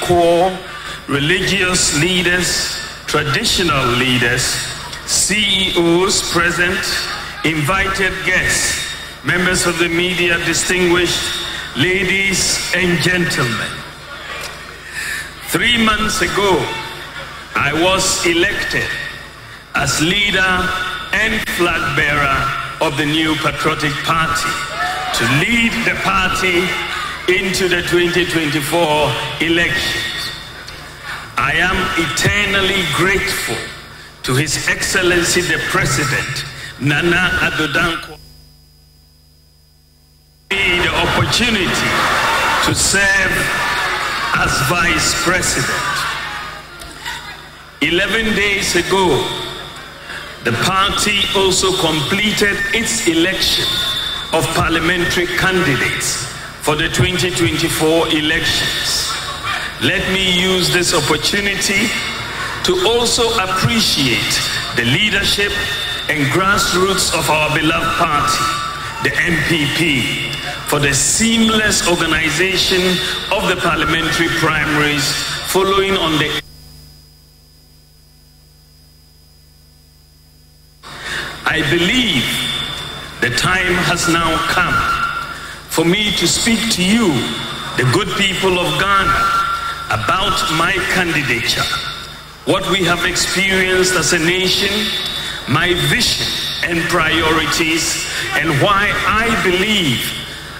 core, religious leaders, traditional leaders, CEOs present, invited guests, members of the media, distinguished ladies and gentlemen. 3 months ago, I was elected as leader and flag bearer of the new Patriotic Party to lead the party into the 2024 elections. I am eternally grateful to His Excellency the President, Nana Addo Dankwa, the opportunity to serve as Vice President. 11 days ago, the party also completed its election of parliamentary candidates for the 2024 elections. Let me use this opportunity to also appreciate the leadership and grassroots of our beloved party, the NPP, for the seamless organization of the parliamentary primaries following on the I believe the time has now come for me to speak to you, the good people of Ghana, about my candidature, what we have experienced as a nation, my vision and priorities, and why I believe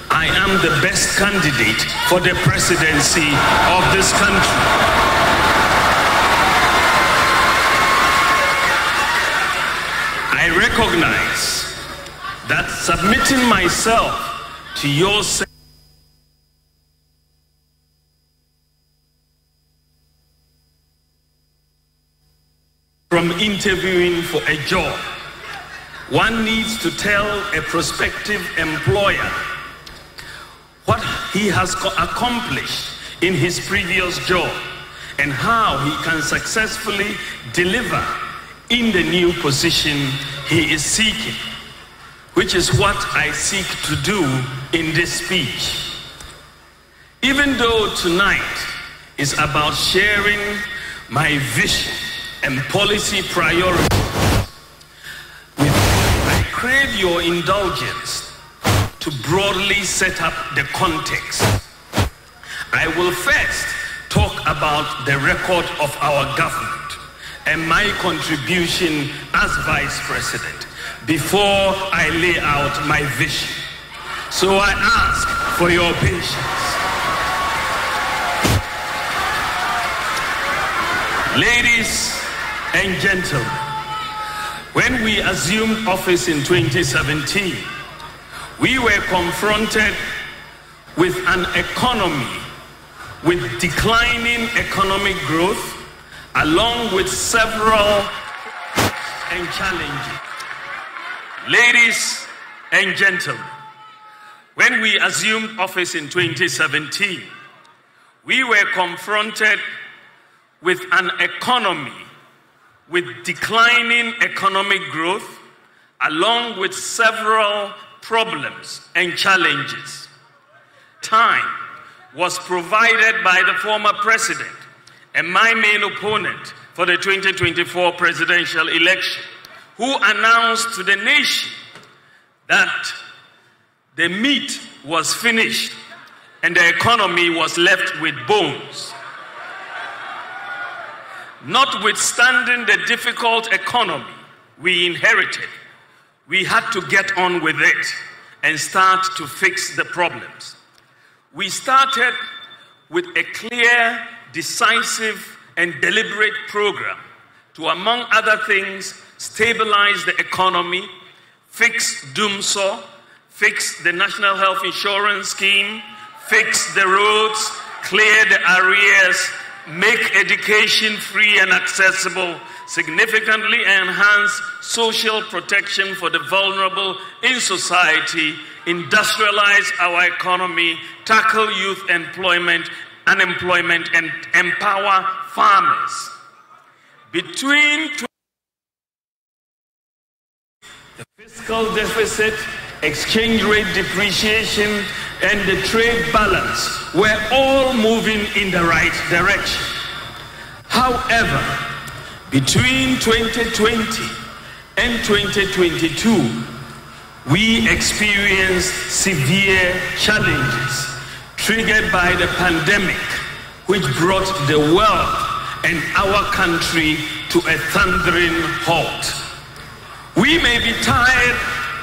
I am the best candidate for the presidency of this country. I recognize that submitting myself to your from interviewing for a job, one needs to tell a prospective employer what he has accomplished in his previous job and how he can successfully deliver in the new position he is seeking, which is what I seek to do in this speech. Even though tonight is about sharing my vision and policy priorities, I crave your indulgence to broadly set up the context. I will first talk about the record of our government and my contribution as Vice President before I lay out my vision. So I ask for your patience. Ladies and gentlemen, when we assumed office in 2017, we were confronted with an economy with declining economic growth, along with several and challenges. Ladies and gentlemen, when we assumed office in 2017, we were confronted with an economy with declining economic growth, along with several problems and challenges. Time was provided by the former president and my main opponent for the 2024 presidential election, who announced to the nation that the meat was finished and the economy was left with bones. Notwithstanding the difficult economy we inherited, we had to get on with it and start to fix the problems. We started with a clear, decisive, and deliberate program to, among other things, stabilize the economy, fix DUMSO, fix the National Health Insurance Scheme, fix the roads, clear the arrears, make education free and accessible, significantly enhance social protection for the vulnerable in society, industrialize our economy, tackle youth unemployment, and empower farmers. Between the fiscal deficit, exchange rate depreciation, and the trade balance were all moving in the right direction. However, between 2020 and 2022, we experienced severe challenges triggered by the pandemic, which brought the world and our country to a thundering halt. We may be tired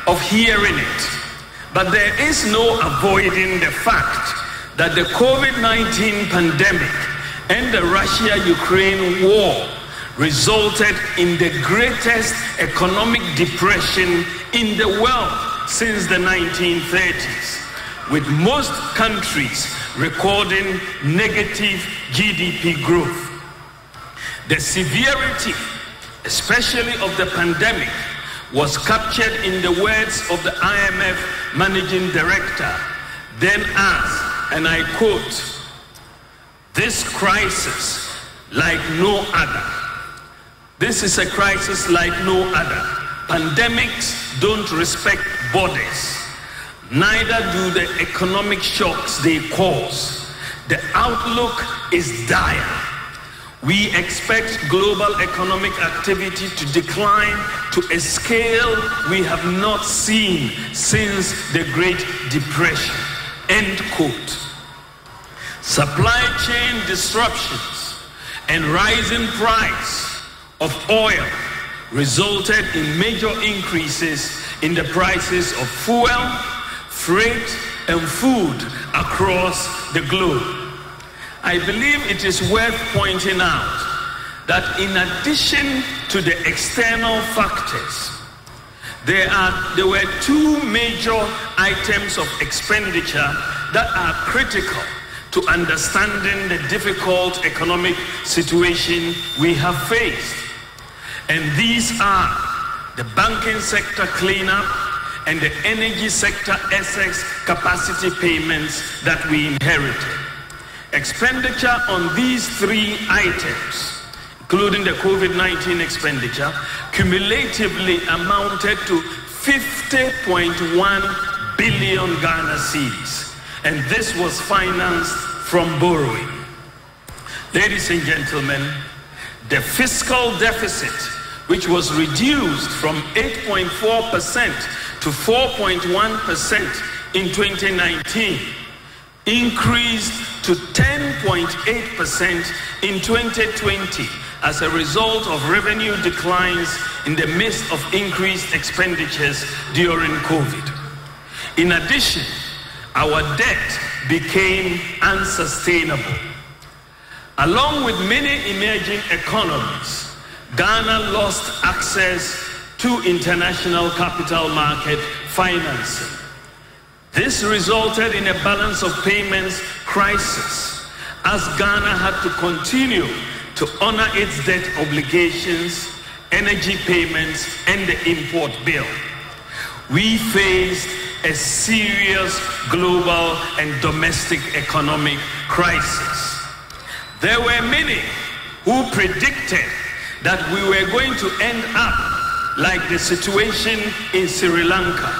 of hearing it, but there is no avoiding the fact that the COVID-19 pandemic and the Russia-Ukraine war resulted in the greatest economic depression in the world since the 1930s, with most countries recording negative GDP growth. The severity, especially of the pandemic, was captured in the words of the IMF managing director, then as, and I quote, "This crisis like no other. This is a crisis like no other. Pandemics don't respect borders. Neither do the economic shocks they cause. The outlook is dire. We expect global economic activity to decline to a scale we have not seen since the Great Depression." End quote. Supply chain disruptions and rising price of oil resulted in major increases in the prices of fuel, freight, and food across the globe. I believe it is worth pointing out that in addition to the external factors, there were two major items of expenditure that are critical to understanding the difficult economic situation we have faced. And these are the banking sector cleanup and the energy sector excess capacity payments that we inherited. Expenditure on these three items, including the COVID-19 expenditure, cumulatively amounted to 50.1 billion Ghana cedis, and this was financed from borrowing. Ladies and gentlemen, the fiscal deficit, which was reduced from 8.4% to 4.1% in 2019, increased to 10.8% in 2020 as a result of revenue declines in the midst of increased expenditures during COVID. In addition, our debt became unsustainable. Along with many emerging economies, Ghana lost access to international capital market financing. This resulted in a balance of payments crisis, as Ghana had to continue to honor its debt obligations, energy payments, and the import bill. We faced a serious global and domestic economic crisis. There were many who predicted that we were going to end up like the situation in Sri Lanka,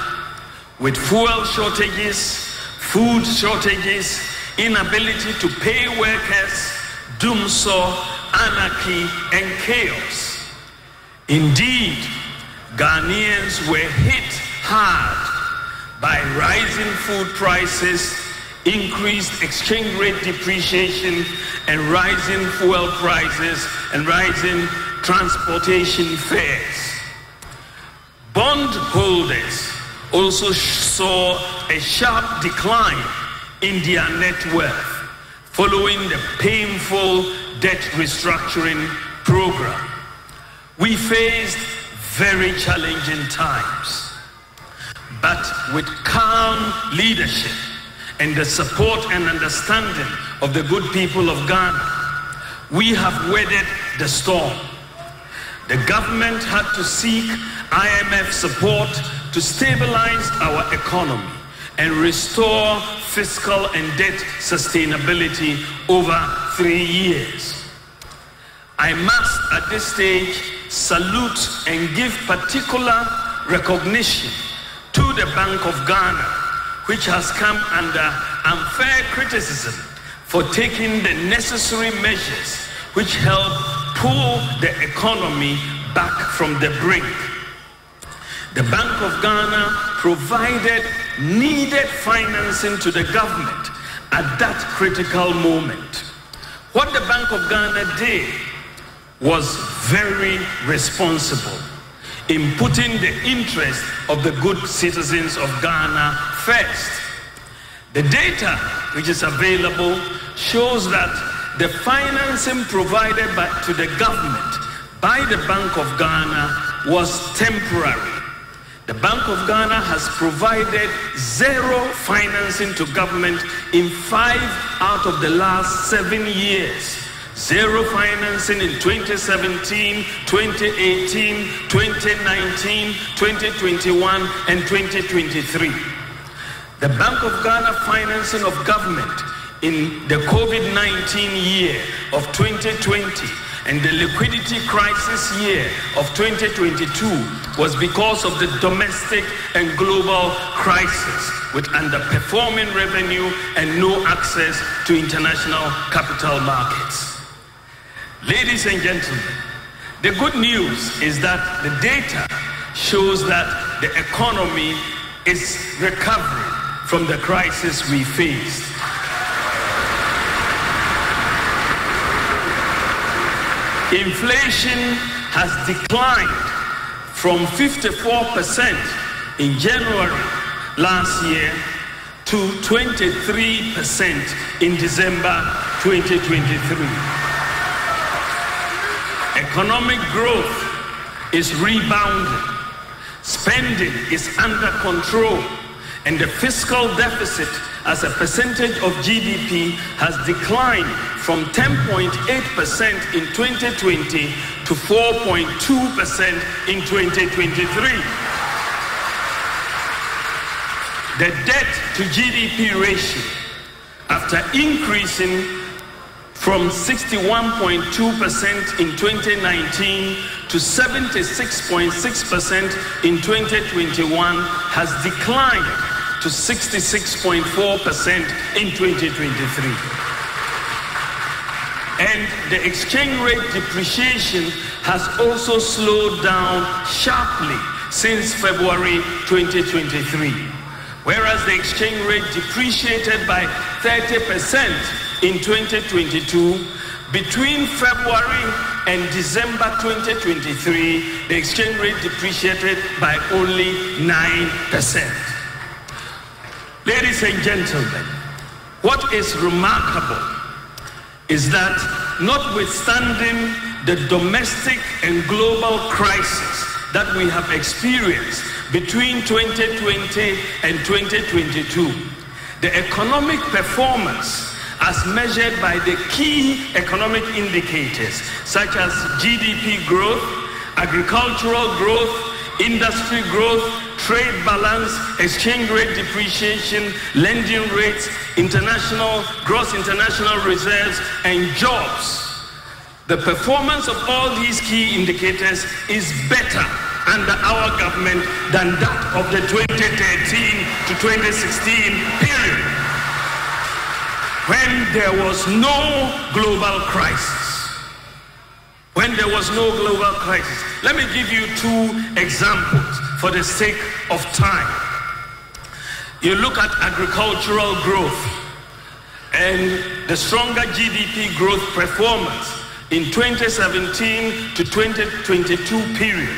with fuel shortages, food shortages, inability to pay workers, doomsday, anarchy, and chaos. Indeed, Ghanaians were hit hard by rising food prices, increased exchange rate depreciation, and rising fuel prices and rising transportation fares. Bondholders also saw a sharp decline in their net worth following the painful debt restructuring program. We faced very challenging times, but with calm leadership and the support and understanding of the good people of Ghana, we have weathered the storm. The government had to seek IMF support to stabilize our economy and restore fiscal and debt sustainability over 3 years. I must at this stage salute and give particular recognition to the Bank of Ghana, which has come under unfair criticism for taking the necessary measures which help pull the economy back from the brink. The Bank of Ghana provided needed financing to the government at that critical moment. What the Bank of Ghana did was very responsible in putting the interest of the good citizens of Ghana first. The data which is available shows that the financing provided to the government by the Bank of Ghana was temporary. The Bank of Ghana has provided zero financing to government in 5 out of the last 7 years. Zero financing in 2017, 2018, 2019, 2021, and 2023. The Bank of Ghana financing of government in the COVID-19 year of 2020 and the liquidity crisis year of 2022 was because of the domestic and global crisis with underperforming revenue and no access to international capital markets. Ladies and gentlemen, the good news is that the data shows that the economy is recovering from the crisis we faced. Inflation has declined from 54% in January last year to 23% in December 2023. Economic growth is rebounding, spending is under control, and the fiscal deficit as a percentage of GDP has declined from 10.8% in 2020 to 4.2% in 2023. The debt to GDP ratio, after increasing from 61.2% in 2019 to 76.6% in 2021, has declined to 66.4% in 2023. And the exchange rate depreciation has also slowed down sharply since February 2023. Whereas the exchange rate depreciated by 30% in 2022, between February and December 2023, the exchange rate depreciated by only 9%. Ladies and gentlemen, what is remarkable is that notwithstanding the domestic and global crisis that we have experienced between 2020 and 2022, the economic performance as measured by the key economic indicators such as GDP growth, agricultural growth, industry growth, trade balance, exchange rate depreciation, lending rates, gross international reserves, and jobs. The performance of all these key indicators is better under our government than that of the 2013 to 2016 period, when there was no global crisis. Let me give you 2 examples for the sake of time. You look at agricultural growth, and the stronger GDP growth performance in 2017 to 2022 period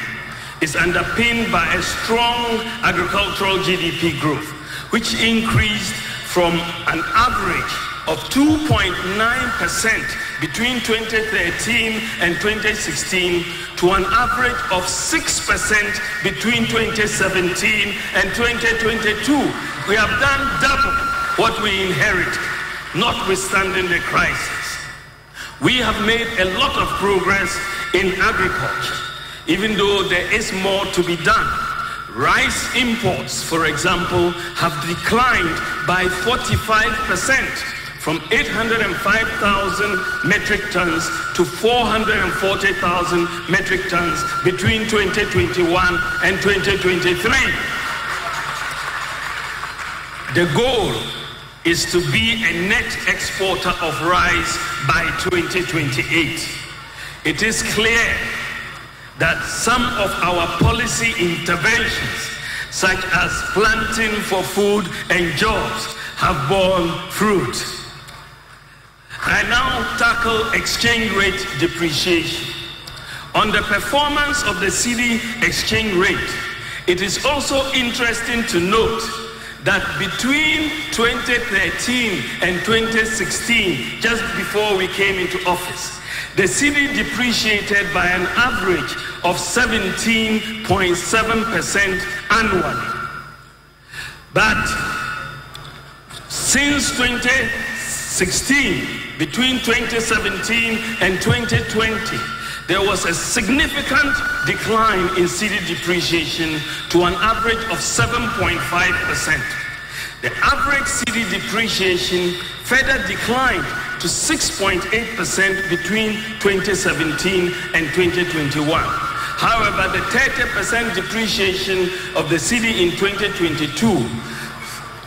is underpinned by a strong agricultural GDP growth, which increased from an average of 2.9% between 2013 and 2016 to an average of 6% between 2017 and 2022. We have done double what we inherited, notwithstanding the crisis. We have made a lot of progress in agriculture, even though there is more to be done. Rice imports, for example, have declined by 45%. From 805,000 metric tons to 440,000 metric tons between 2021 and 2023. The goal is to be a net exporter of rice by 2028. It is clear that some of our policy interventions, such as planting for food and jobs, have borne fruit. I now tackle exchange rate depreciation. On the performance of the cedi exchange rate, it is also interesting to note that between 2013 and 2016, just before we came into office, the cedi depreciated by an average of 17.7% annually. But since 2016, between 2017 and 2020, there was a significant decline in cedi depreciation to an average of 7.5%. The average cedi depreciation further declined to 6.8% between 2017 and 2021. However, the 30% depreciation of the cedi in 2022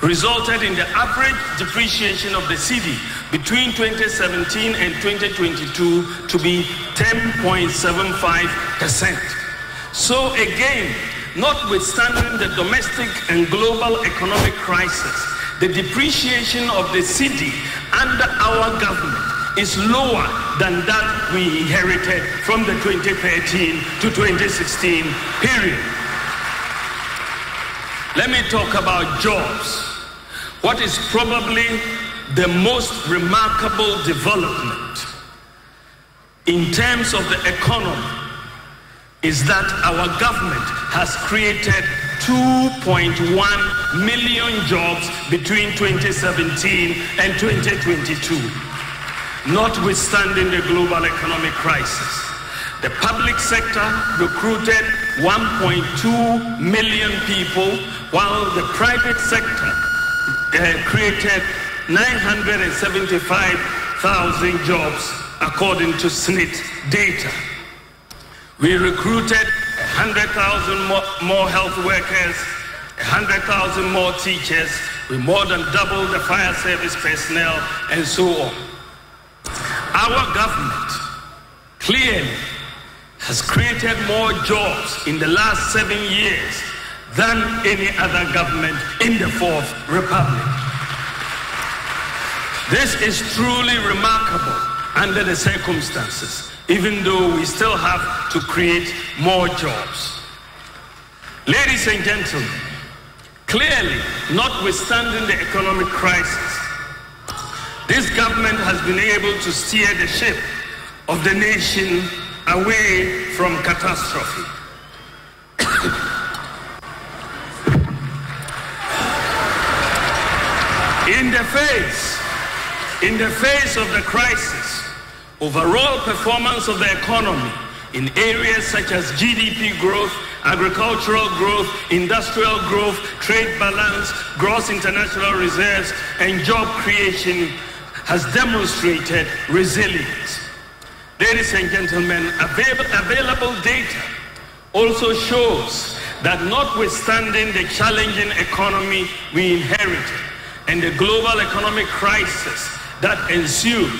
resulted in the average depreciation of the cedi between 2017 and 2022 to be 10.75%. So again, notwithstanding the domestic and global economic crisis, the depreciation of the cedi under our government is lower than that we inherited from the 2013 to 2016 period. Let me talk about jobs. What is probably the most remarkable development in terms of the economy is that our government has created 2.1 million jobs between 2017 and 2022, notwithstanding the global economic crisis. The public sector recruited 1.2 million people, while the private sector created 975,000 jobs, according to SNIT data. We recruited 100,000 more health workers, 100,000 more teachers. We more than doubled the fire service personnel, and so on. Our government clearly has created more jobs in the last 7 years than any other government in the Fourth Republic. This is truly remarkable under the circumstances, even though we still have to create more jobs. Ladies and gentlemen, clearly, notwithstanding the economic crisis, this government has been able to steer the ship of the nation away from catastrophe. In the face of the crisis, overall performance of the economy in areas such as GDP growth, agricultural growth, industrial growth, trade balance, gross international reserves, and job creation has demonstrated resilience. Ladies and gentlemen, available data also shows that notwithstanding the challenging economy we inherited and the global economic crisis that ensued,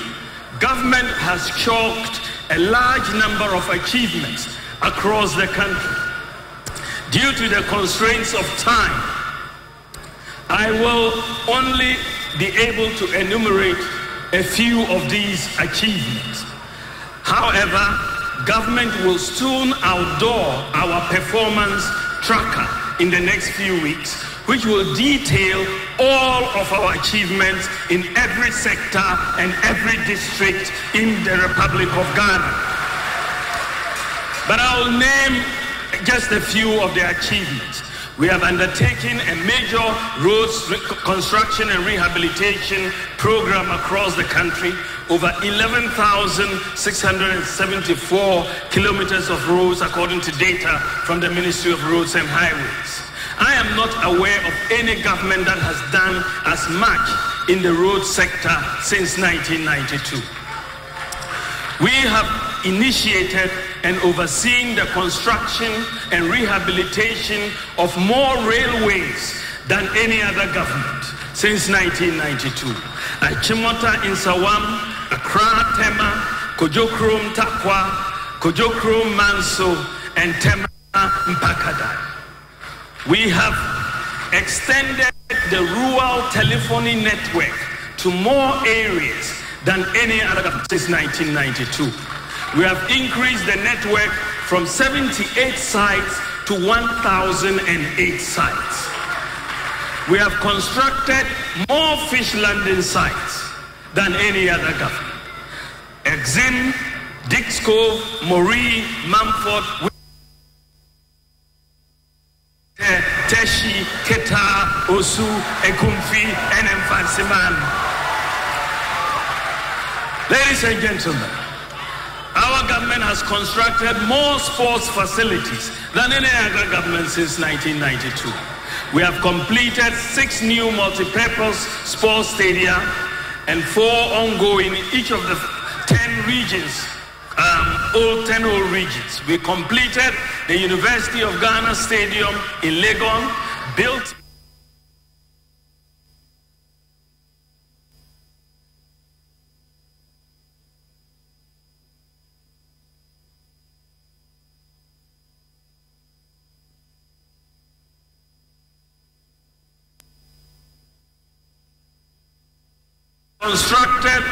government has chalked a large number of achievements across the country. Due to the constraints of time, I will only be able to enumerate a few of these achievements. However, government will soon outdoor our performance tracker in the next few weeks, which will detail all of our achievements in every sector and every district in the Republic of Ghana. But I'll name just a few of the achievements. We have undertaken a major roads construction and rehabilitation program across the country, over 11,674 kilometers of roads according to data from the Ministry of Roads and Highways. I am not aware of any government that has done as much in the road sector since 1992. We have initiated and overseen the construction and rehabilitation of more railways than any other government. since 1992. Achimota in Sawam, Accra, Tema, Kojokrom Takwa, Kojokrom Manso, and Tema Mpakada. We have extended the rural telephony network to more areas than any other government since 1992. We have increased the network from 78 sites to 1,008 sites. We have constructed more fish landing sites than any other government. Exim, Dix Cove, Moree, Mumford, Teshi, Keta, Osu, Ekumfi, and Mfansiman. Ladies and gentlemen, our government has constructed more sports facilities than any other government since 1992. We have completed 6 new multi-purpose sports stadia and 4 ongoing in each of the 10 regions, 10 old regions. We completed the University of Ghana Stadium in Legon, built constructed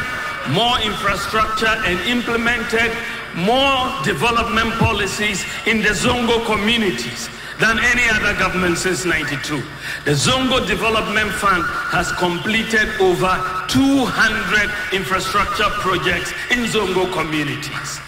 more infrastructure and implemented more development policies in the Zongo communities than any other government since 92. The Zongo Development Fund has completed over 200 infrastructure projects in Zongo communities.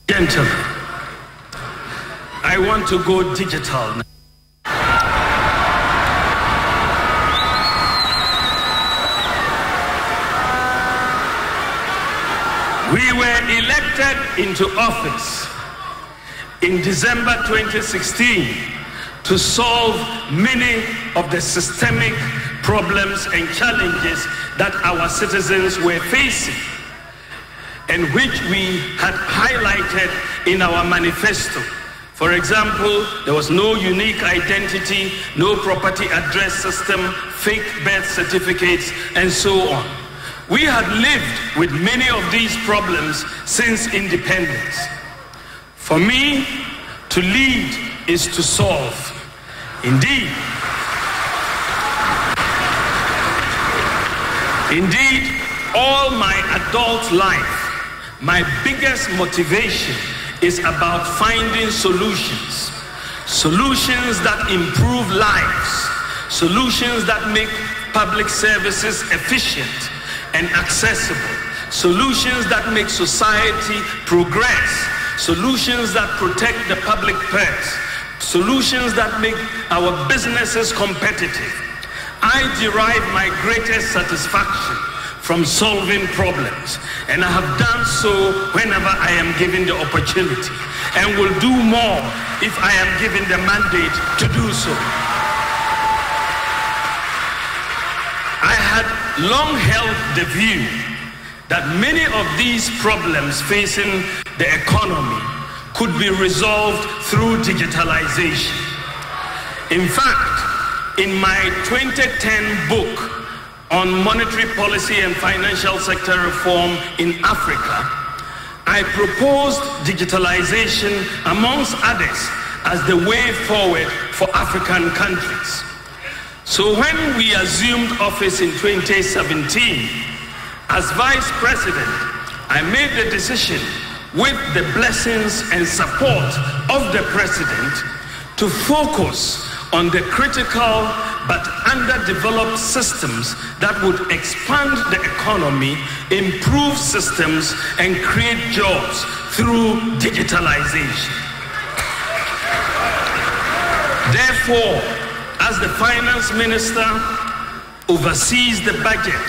Gentlemen, I want to go digital now. We were elected into office in December 2016 to solve many of the systemic problems and challenges that our citizens were facing, and which we had highlighted in our manifesto. For example, there was no unique identity, no property address system, fake birth certificates, and so on. We had lived with many of these problems since independence. For me, to lead is to solve. Indeed, all my adult life, my biggest motivation is about finding solutions. Solutions that improve lives. Solutions that make public services efficient and accessible. Solutions that make society progress. Solutions that protect the public purse. Solutions that make our businesses competitive. I derive my greatest satisfaction from solving problems, and I have done so whenever I am given the opportunity, and will do more if I am given the mandate to do so. I had long held the view that many of these problems facing the economy could be resolved through digitalization. In fact, in my 2010 book on monetary policy and financial sector reform in Africa, I proposed digitalization, amongst others, as the way forward for African countries. So when we assumed office in 2017, as Vice President, I made the decision, with the blessings and support of the President, to focus on the critical but underdeveloped systems that would expand the economy, improve systems, and create jobs through digitalization. Therefore, as the finance minister oversees the budget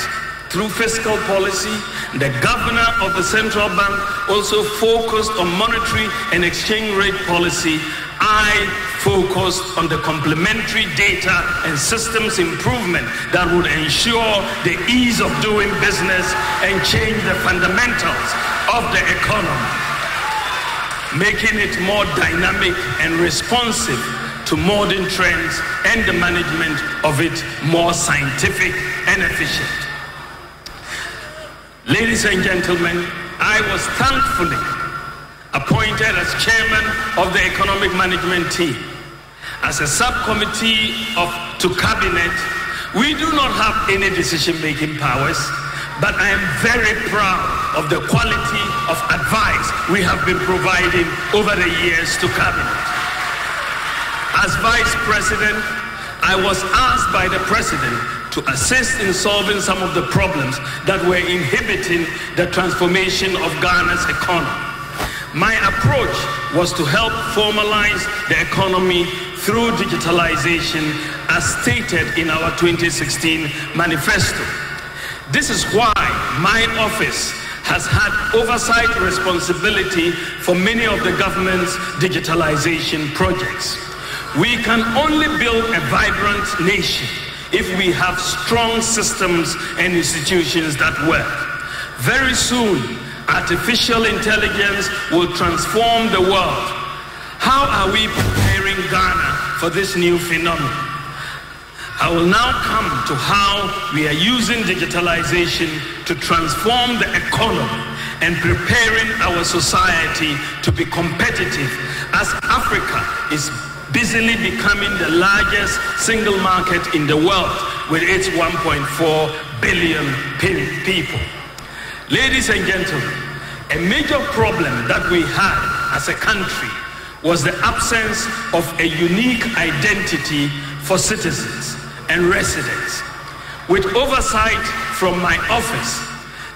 through fiscal policy, the governor of the central bank also focused on monetary and exchange rate policy. I focused on the complementary data and systems improvement that would ensure the ease of doing business and change the fundamentals of the economy, making it more dynamic and responsive to modern trends and the management of it more scientific and efficient. Ladies and gentlemen, I was thankfully appointed as chairman of the economic management team. As a subcommittee to cabinet, we do not have any decision-making powers, but I am very proud of the quality of advice we have been providing over the years to cabinet. As vice president, I was asked by the president to assist in solving some of the problems that were inhibiting the transformation of Ghana's economy. My approach was to help formalize the economy through digitalization as stated in our 2016 manifesto. This is why my office has had oversight responsibility for many of the government's digitalization projects. We can only build a vibrant nation if we have strong systems and institutions that work. Very soon, artificial intelligence will transform the world. How are we preparing Ghana for this new phenomenon? I will now come to how we are using digitalization to transform the economy and preparing our society to be competitive as Africa is busily becoming the largest single market in the world with its 1.4 billion people. Ladies and gentlemen, a major problem that we had as a country was the absence of a unique identity for citizens and residents. With oversight from my office,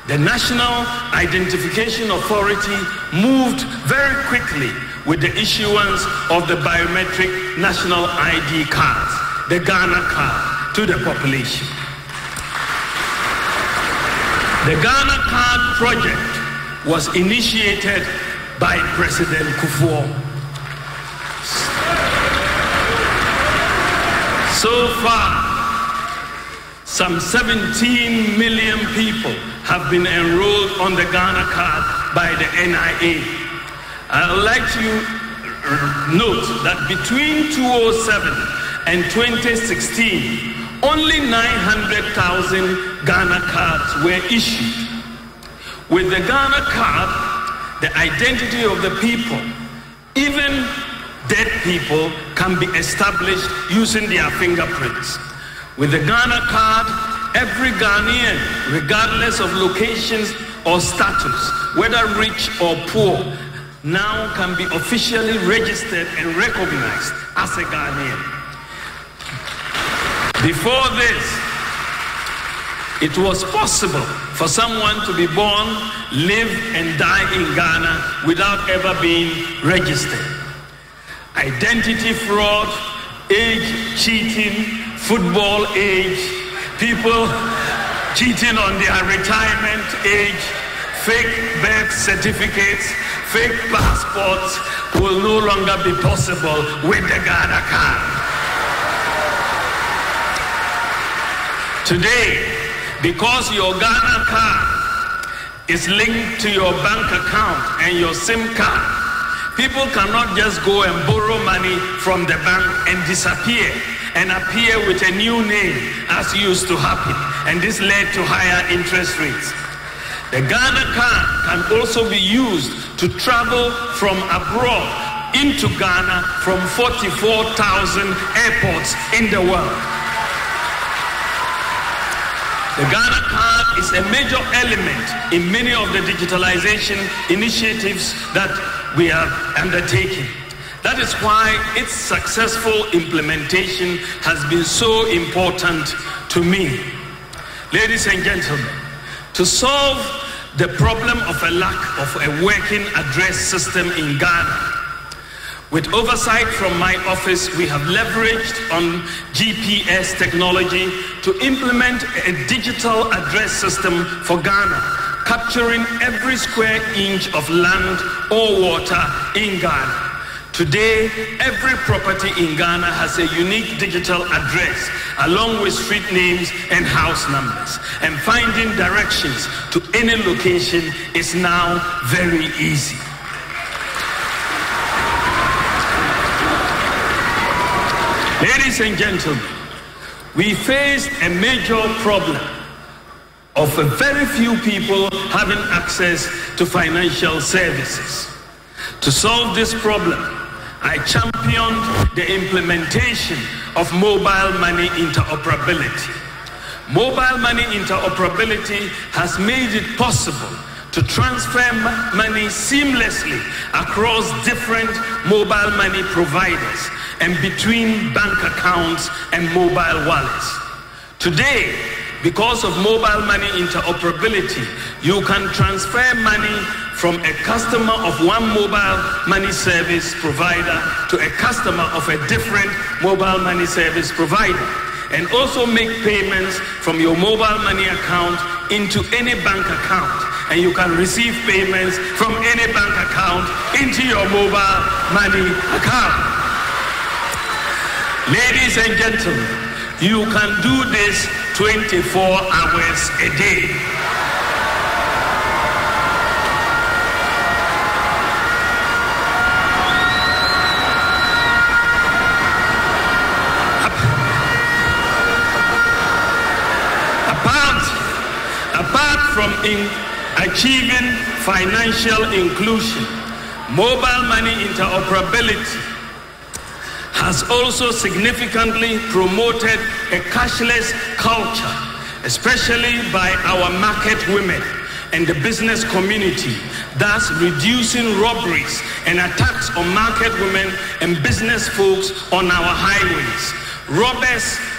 the National Identification Authority moved very quickly with the issuance of the biometric national ID cards, the Ghana card, to the population. The Ghana card project was initiated by President Kufuor. So far, some 17 million people have been enrolled on the Ghana card by the NIA. I would like to note that between 2007 and 2016, only 900,000 Ghana cards were issued. With the Ghana card, the identity of the people, even dead people, can be established using their fingerprints. With the Ghana card, every Ghanaian, regardless of locations or status, whether rich or poor, now can be officially registered and recognized as a Ghanaian. Before this, it was possible for someone to be born, live, and die in Ghana without ever being registered. Identity fraud, age cheating, football age, people cheating on their retirement age, fake birth certificates, fake passports will no longer be possible with the Ghana card. Today, because your Ghana card is linked to your bank account and your SIM card, people cannot just go and borrow money from the bank and disappear and appear with a new name as used to happen, and this led to higher interest rates. The Ghana card can also be used to travel from abroad into Ghana from 44,000 airports in the world. The Ghana card is a major element in many of the digitalization initiatives that we are undertaking. That is why its successful implementation has been so important to me. Ladies and gentlemen, to solve the problem of a lack of a working address system in Ghana, with oversight from my office, we have leveraged on GPS technology to implement a digital address system for Ghana, capturing every square inch of land or water in Ghana. Today, every property in Ghana has a unique digital address, along with street names and house numbers. And finding directions to any location is now very easy. Ladies and gentlemen, we faced a major problem of very few people having access to financial services. To solve this problem, I championed the implementation of mobile money interoperability. Mobile money interoperability has made it possible to transfer money seamlessly across different mobile money providers and between bank accounts and mobile wallets. Today, because of mobile money interoperability, you can transfer money from a customer of one mobile money service provider to a customer of a different mobile money service provider, and also make payments from your mobile money account into any bank account, and you can receive payments from any bank account into your mobile money account. Ladies and gentlemen, you can do this 24 hours a day. Apart from achieving financial inclusion, mobile money interoperability has also significantly promoted a cashless culture, especially by our market women and the business community, thus reducing robberies and attacks on market women and business folks on our highways.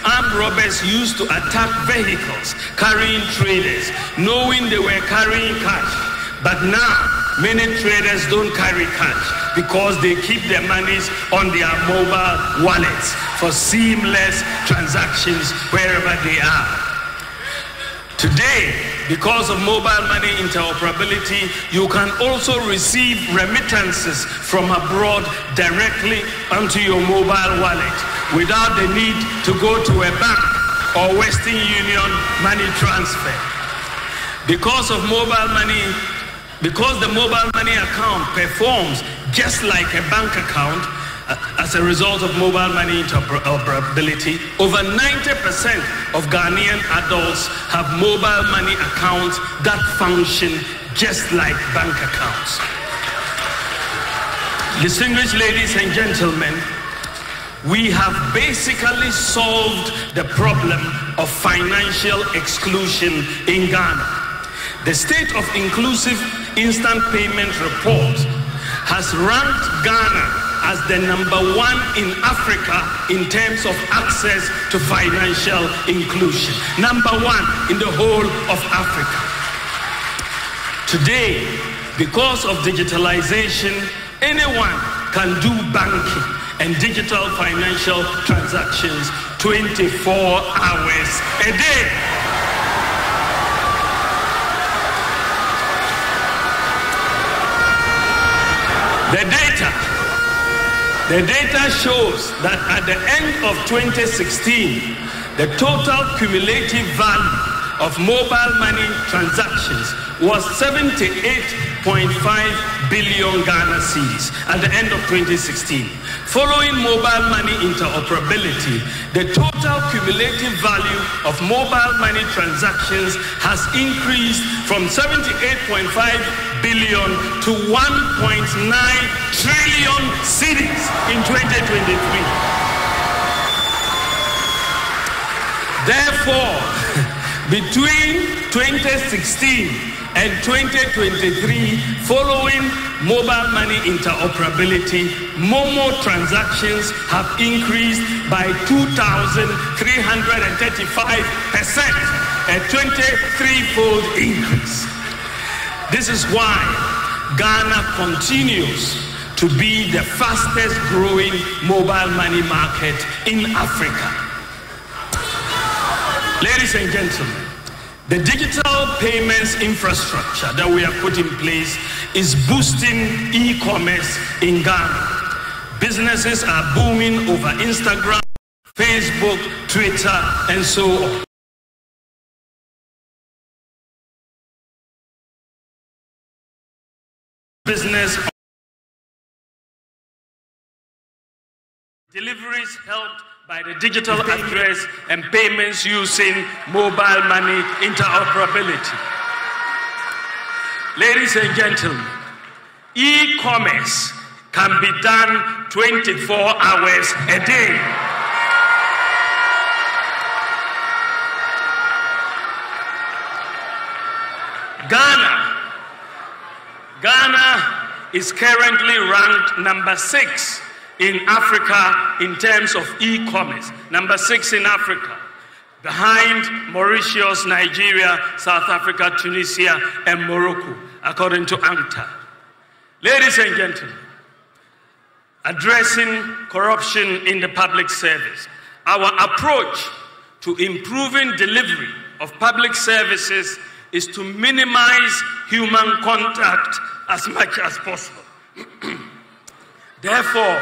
Armed robbers used to attack vehicles carrying traders, knowing they were carrying cash. But now, many traders don't carry cash because they keep their monies on their mobile wallets for seamless transactions wherever they are. Today, because of mobile money interoperability, you can also receive remittances from abroad directly onto your mobile wallet without the need to go to a bank or Western Union money transfer. Because the mobile money account performs just like a bank account, as a result of mobile money interoperability, over 90% of Ghanaian adults have mobile money accounts that function just like bank accounts. Distinguished ladies and gentlemen, we have basically solved the problem of financial exclusion in Ghana. The State of Inclusive Instant Payment Report has ranked Ghana as the #1 in Africa in terms of access to financial inclusion. #1 in the whole of Africa. Today, because of digitalization, anyone can do banking and digital financial transactions 24 hours a day. The data shows that at the end of 2016, the total cumulative value of mobile money transactions was 78.5 billion Ghana cedis at the end of 2016. Following mobile money interoperability, the total cumulative value of mobile money transactions has increased from 78.5 billion to 1.9 trillion cedis in 2023. Therefore, between 2016 and 2023, following mobile money interoperability, Momo transactions have increased by 2,335%, a 23-fold increase. This is why Ghana continues to be the fastest growing mobile money market in Africa. Ladies and gentlemen, the digital payments infrastructure that we have put in place is boosting e-commerce in Ghana. Businesses are booming over Instagram, Facebook, Twitter, and so on. Business deliveries helped by the digital address and payments using mobile money interoperability. Ladies and gentlemen, e-commerce can be done 24 hours a day. Ghana is currently ranked number 6 in Africa in terms of e-commerce. Number 6 in Africa, behind Mauritius, Nigeria, South Africa, Tunisia, and Morocco, according to UNCTAD. Ladies and gentlemen, addressing corruption in the public service. Our approach to improving delivery of public services is to minimize human contact as much as possible. Therefore,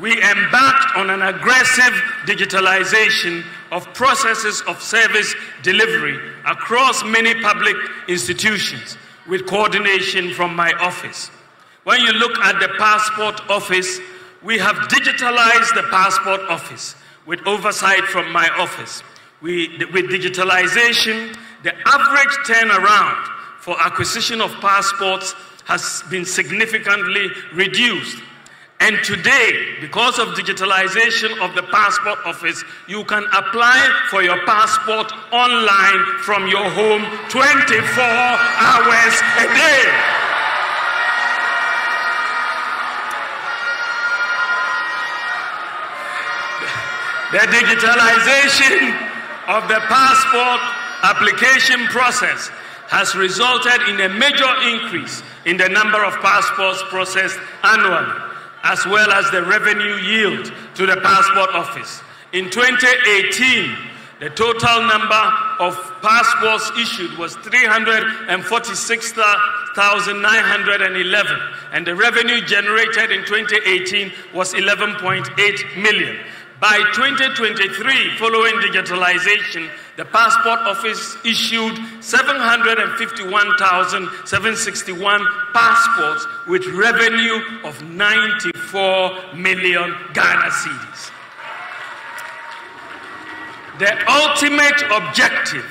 we embarked on an aggressive digitalization of processes of service delivery across many public institutions with coordination from my office. When you look at the passport office, we have digitalized the passport office with oversight from my office. With digitalization, the average turnaround for acquisition of passports has been significantly reduced. And today, because of digitalization of the passport office, you can apply for your passport online from your home 24 hours a day. The digitalization of the passport application process has resulted in a major increase in the number of passports processed annually, as well as the revenue yield to the passport office. In 2018, the total number of passports issued was 346,911, and the revenue generated in 2018 was 11.8 million. By 2023, following digitalization, the passport office issued 751,761 passports with revenue of 94 million Ghana cedis. The ultimate objective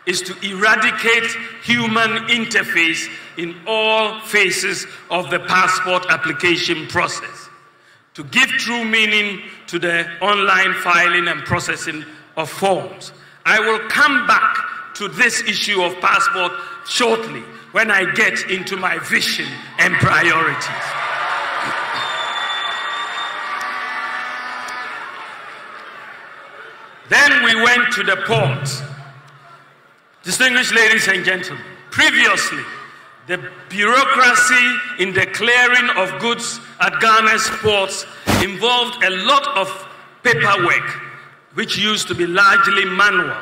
is to eradicate human interface in all phases of the passport application process, to give true meaning to the online filing and processing of forms. I will come back to this issue of passport shortly when I get into my vision and priorities. Then we went to the port. Distinguished ladies and gentlemen, previously, the bureaucracy in the clearing of goods at Ghana's ports involved a lot of paperwork, which used to be largely manual.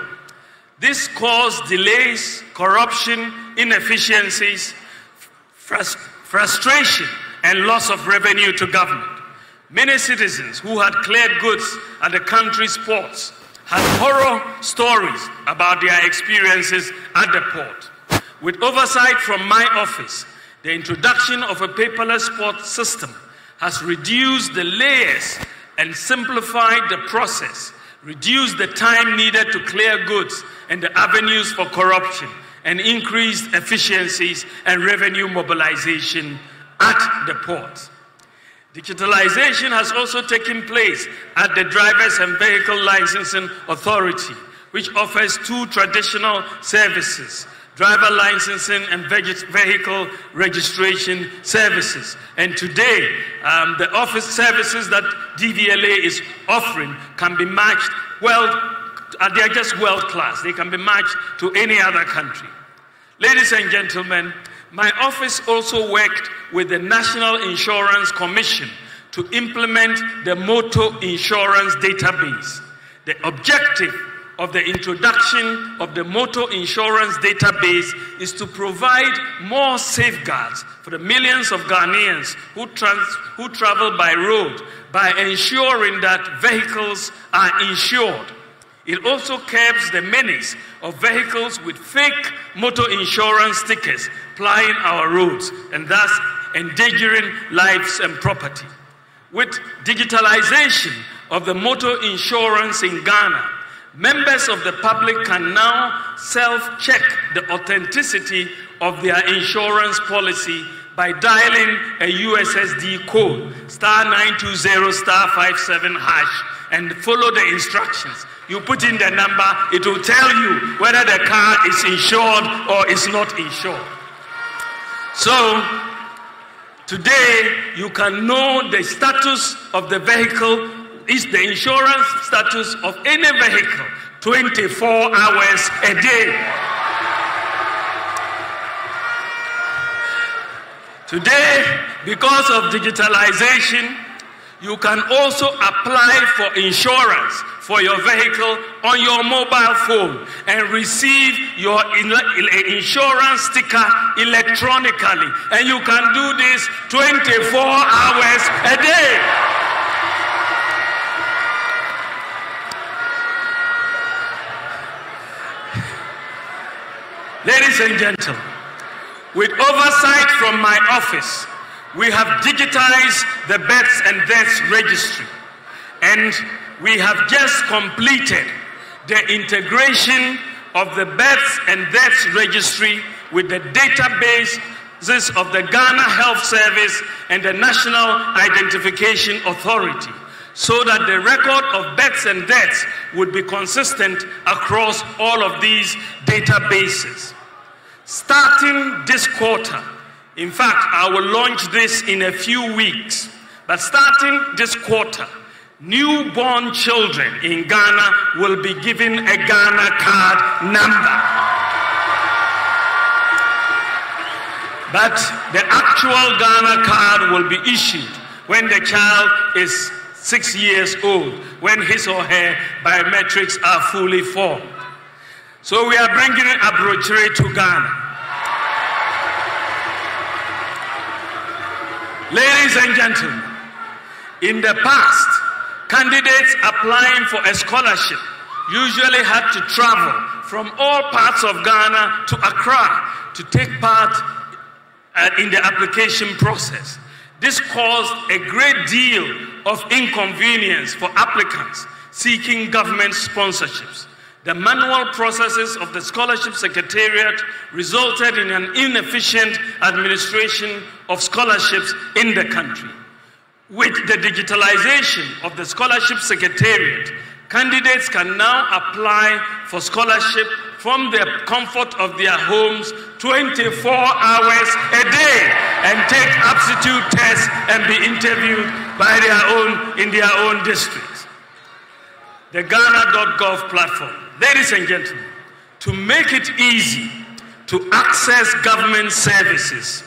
This caused delays, corruption, inefficiencies, frustration, and loss of revenue to government. Many citizens who had cleared goods at the country's ports had horror stories about their experiences at the port. With oversight from my office, the introduction of a paperless port system has reduced the layers and simplified the process, reduced the time needed to clear goods and the avenues for corruption, and increased efficiencies and revenue mobilization at the port. Digitalization has also taken place at the Drivers and Vehicle Licensing Authority, which offers two traditional services, driver licensing and vehicle registration services. And today, the office services that DVLA is offering can be matched they're just world class. They can be matched to any other country. Ladies and gentlemen, my office also worked with the National Insurance Commission to implement the motor insurance database. The objective of the introduction of the motor insurance database is to provide more safeguards for the millions of Ghanaians who travel by road by ensuring that vehicles are insured. It also curbs the menace of vehicles with fake motor insurance stickers plying our roads and thus endangering lives and property. With digitalization of the motor insurance in Ghana, members of the public can now self-check the authenticity of their insurance policy by dialing a USSD code *920*57# and follow the instructions. You put in the number, it will tell you whether the car is insured or is not insured. So, today you can know the status of the vehicle, is the insurance status of any vehicle 24 hours a day. Today, because of digitalization, you can also apply for insurance for your vehicle on your mobile phone and receive your insurance sticker electronically. And you can do this 24 hours a day. Ladies and gentlemen, with oversight from my office, we have digitized the births and deaths registry, and we have just completed the integration of the births and deaths registry with the databases of the Ghana Health Service and the National Identification Authority, so that the record of births and deaths would be consistent across all of these databases. Starting this quarter, in fact, I will launch this in a few weeks, but starting this quarter, newborn children in Ghana will be given a Ghana card number. But the actual Ghana card will be issued when the child is 6 years old, when his or her biometrics are fully formed. So we are bringing a brochure to Ghana. Ladies and gentlemen, in the past, candidates applying for a scholarship usually had to travel from all parts of Ghana to Accra to take part in the application process. This caused a great deal of inconvenience for applicants seeking government sponsorships. The manual processes of the Scholarship Secretariat resulted in an inefficient administration of scholarships in the country. With the digitalization of the Scholarship Secretariat, candidates can now apply for scholarship from the comfort of their homes 24 hours a day and take aptitude tests and be interviewed in their own districts. The Ghana.gov platform. Ladies and gentlemen, to make it easy to access government services,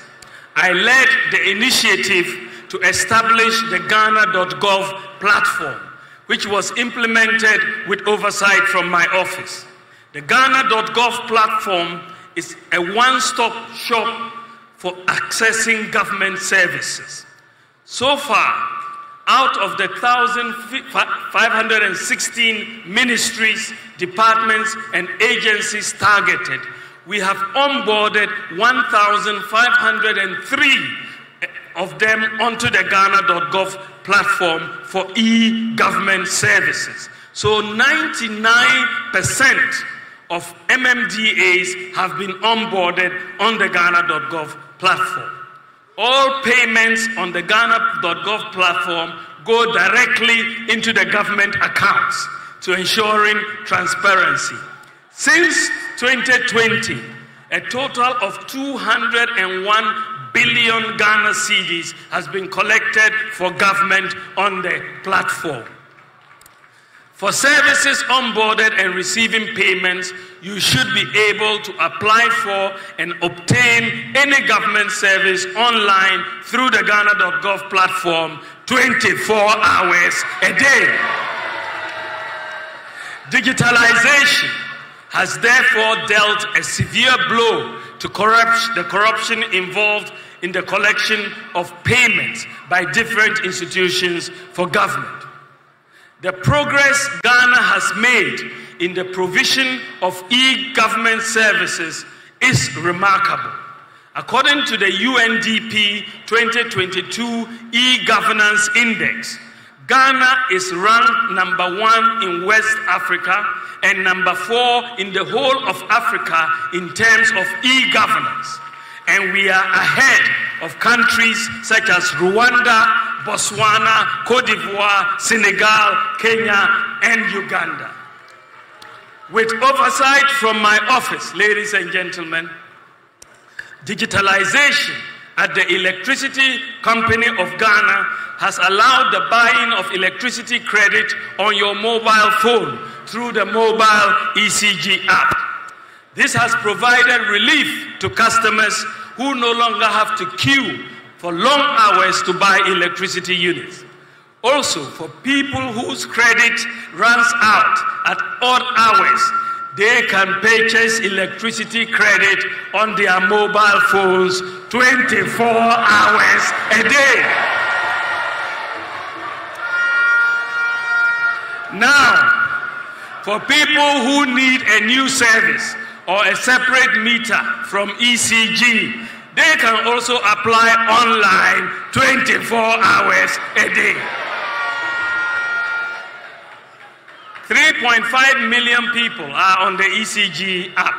I led the initiative to establish the Ghana.gov platform, which was implemented with oversight from my office. The Ghana.gov platform is a one-stop shop for accessing government services. So far, out of the 1,516 ministries, departments, and agencies targeted, we have onboarded 1,503 of them onto the Ghana.gov platform for e-government services. So 99% of MMDAs have been onboarded on the Ghana.gov platform. All payments on the Ghana.gov platform go directly into the government accounts to ensuring transparency. Since 2020, A total of 201 billion Ghana cedis has been collected for government on the platform. For services onboarded and receiving payments, you should be able to apply for and obtain any government service online through the Ghana.gov platform 24 hours a day. Digitalization has therefore dealt a severe blow to the corruption involved in the collection of payments by different institutions for government. The progress Ghana has made in the provision of e-government services is remarkable. According to the UNDP 2022 e-governance index, Ghana is ranked number 1 in West Africa and number 4 in the whole of Africa in terms of e-governance. And we are ahead of countries such as Rwanda, Botswana, Cote d'Ivoire, Senegal, Kenya, and Uganda. With oversight from my office, ladies and gentlemen, digitalization at the Electricity Company of Ghana has allowed the buying of electricity credit on your mobile phone through the mobile ECG app. This has provided relief to customers who no longer have to queue for long hours to buy electricity units. Also, for people whose credit runs out at odd hours, they can purchase electricity credit on their mobile phones 24 hours a day. Now, for people who need a new service or a separate meter from ECG, they can also apply online 24 hours a day. 3.5 million people are on the ECG app.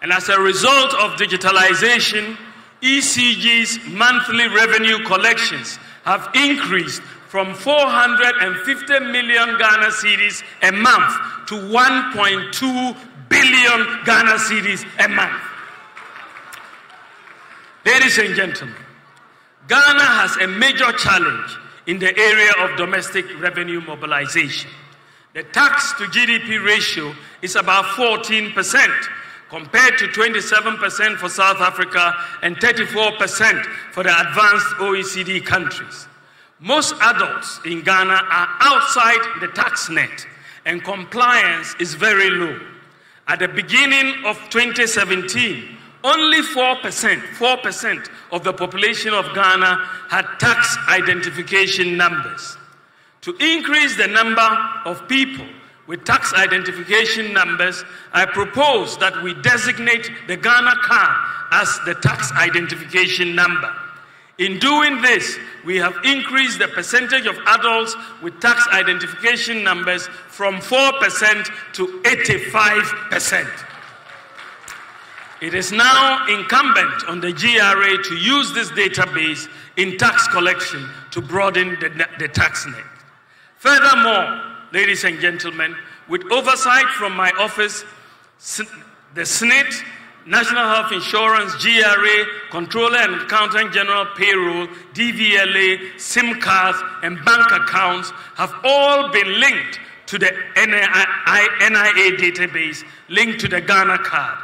And as a result of digitalization, ECG's monthly revenue collections have increased from 450 million Ghana cedis a month to 1.2 billion Ghana cedis a month. Ladies and gentlemen, Ghana has a major challenge in the area of domestic revenue mobilization. The tax to GDP ratio is about 14%, compared to 27% for South Africa and 34% for the advanced OECD countries. Most adults in Ghana are outside the tax net, and compliance is very low. At the beginning of 2017, only 4% of the population of Ghana had tax identification numbers. To increase the number of people with tax identification numbers, I propose that we designate the Ghana card as the tax identification number. In doing this, we have increased the percentage of adults with tax identification numbers from 4% to 85%. It is now incumbent on the GRA to use this database in tax collection to broaden the tax net. Furthermore, ladies and gentlemen, with oversight from my office, the SNIT, National Health Insurance, GRA, Controller and Accountant General Payroll, DVLA, SIM cards, and bank accounts have all been linked to the NIA database, linked to the Ghana card.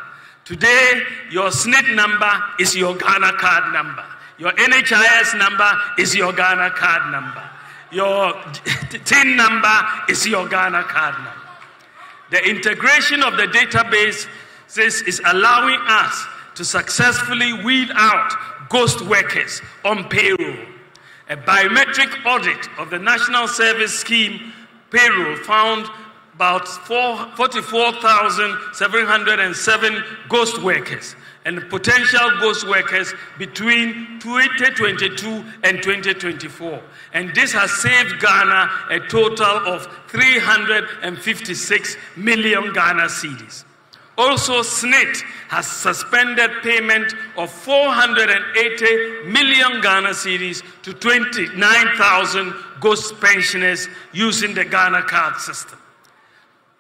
Today, your SNIT number is your Ghana card number. Your NHIS number is your Ghana card number. Your TIN number is your Ghana card number. The integration of the database is allowing us to successfully weed out ghost workers on payroll. A biometric audit of the National Service Scheme payroll found about 44,707 ghost workers and potential ghost workers between 2022 and 2024. And this has saved Ghana a total of 356 million Ghana cedis. Also, SNIT has suspended payment of 480 million Ghana cedis to 29,000 ghost pensioners using the Ghana card system.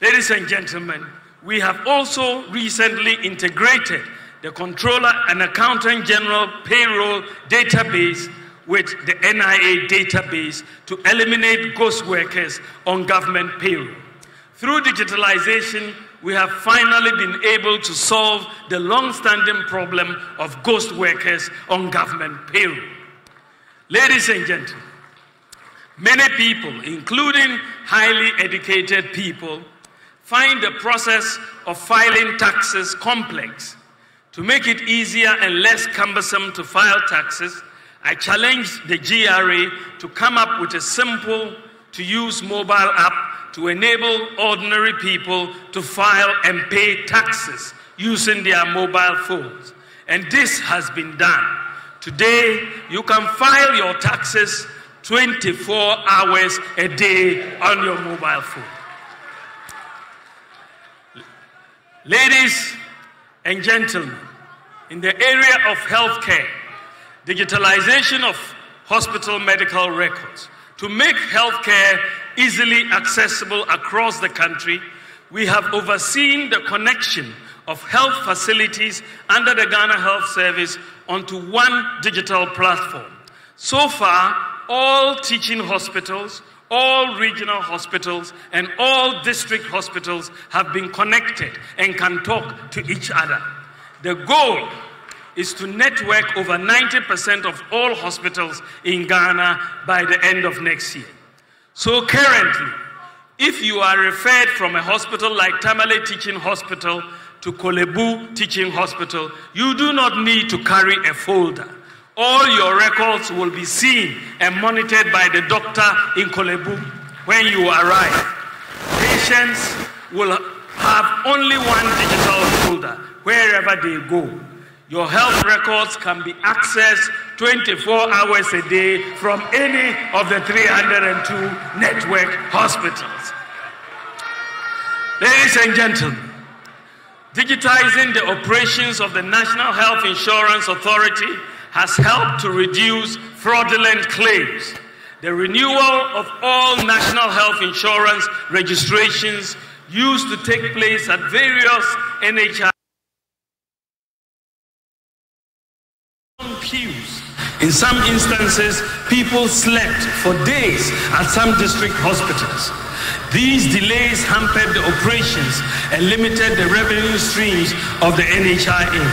Ladies and gentlemen, we have also recently integrated the Controller and Accountant General payroll database with the NIA database to eliminate ghost workers on government payroll. Through digitalization, we have finally been able to solve the long-standing problem of ghost workers on government payroll. Ladies and gentlemen, many people, including highly educated people, find the process of filing taxes complex. To make it easier and less cumbersome to file taxes, I challenged the GRA to come up with a simple-to-use mobile app to enable ordinary people to file and pay taxes using their mobile phones. And this has been done. Today, you can file your taxes 24 hours a day on your mobile phone. Ladies and gentlemen, in the area of healthcare, digitalization of hospital medical records. To make healthcare easily accessible across the country, we have overseen the connection of health facilities under the Ghana Health Service onto one digital platform. So far, all teaching hospitals, all regional hospitals, and all district hospitals have been connected and can talk to each other. The goal is to network over 90% of all hospitals in Ghana by the end of next year. So currently, if you are referred from a hospital like Tamale Teaching Hospital to Kolebu Teaching Hospital, you do not need to carry a folder. All your records will be seen and monitored by the doctor in Kolebu when you arrive. Patients will have only one digital folder wherever they go. Your health records can be accessed 24 hours a day from any of the 302 network hospitals. Ladies and gentlemen, digitizing the operations of the National Health Insurance Authority has helped to reduce fraudulent claims. The renewal of all national health insurance registrations used to take place at various NHI queues. In some instances, people slept for days at some district hospitals. These delays hampered the operations and limited the revenue streams of the NHIA.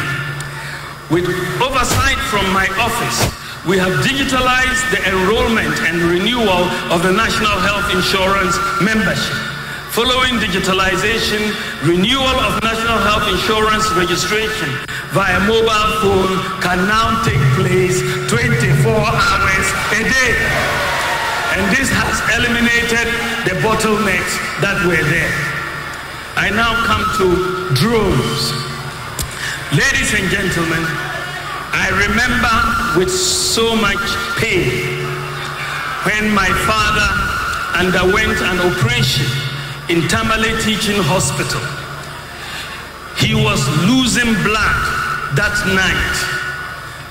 With oversight from my office, we have digitalized the enrollment and renewal of the National Health Insurance membership. Following digitalization, renewal of National Health Insurance registration via mobile phone can now take place 24 hours a day. And this has eliminated the bottlenecks that were there. I now come to drones. Ladies and gentlemen, I remember with so much pain when my father underwent an operation in Tamale Teaching Hospital. He was losing blood that night,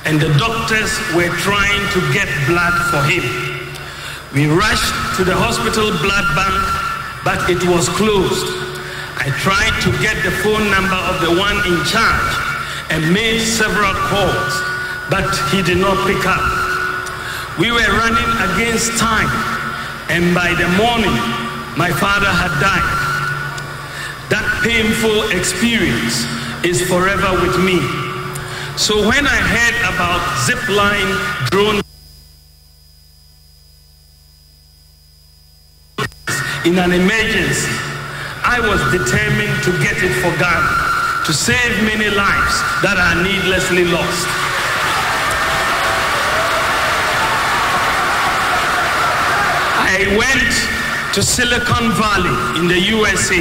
and the doctors were trying to get blood for him. We rushed to the hospital blood bank, but it was closed. I tried to get the phone number of the one in charge and made several calls, but he did not pick up. We were running against time, and by the morning, my father had died. That painful experience is forever with me. So when I heard about zipline drone in an emergency, I was determined to get it for Ghana, to save many lives that are needlessly lost. I went to Silicon Valley in the USA,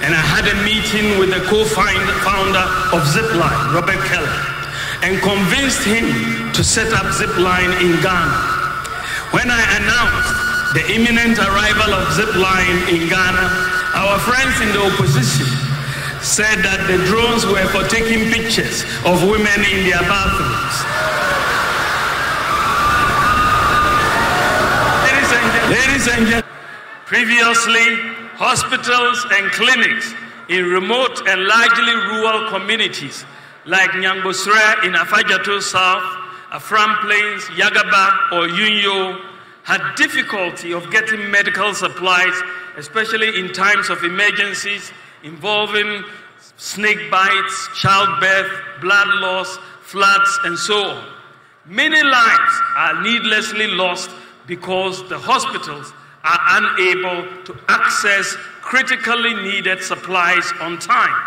and I had a meeting with the co-founder of Zipline, Robert Keller, and convinced him to set up Zipline in Ghana. When I announced the imminent arrival of Zipline in Ghana, our friends in the opposition said that the drones were for taking pictures of women in their bathrooms. Ladies and gentlemen, previously, hospitals and clinics in remote and largely rural communities like Nyangosre in Afajato South, Afram Plains, Yagaba, or Yunyo, had difficulty of getting medical supplies, especially in times of emergencies involving snake bites, childbirth, blood loss, floods, and so on. Many lives are needlessly lost because the hospitals are unable to access critically needed supplies on time.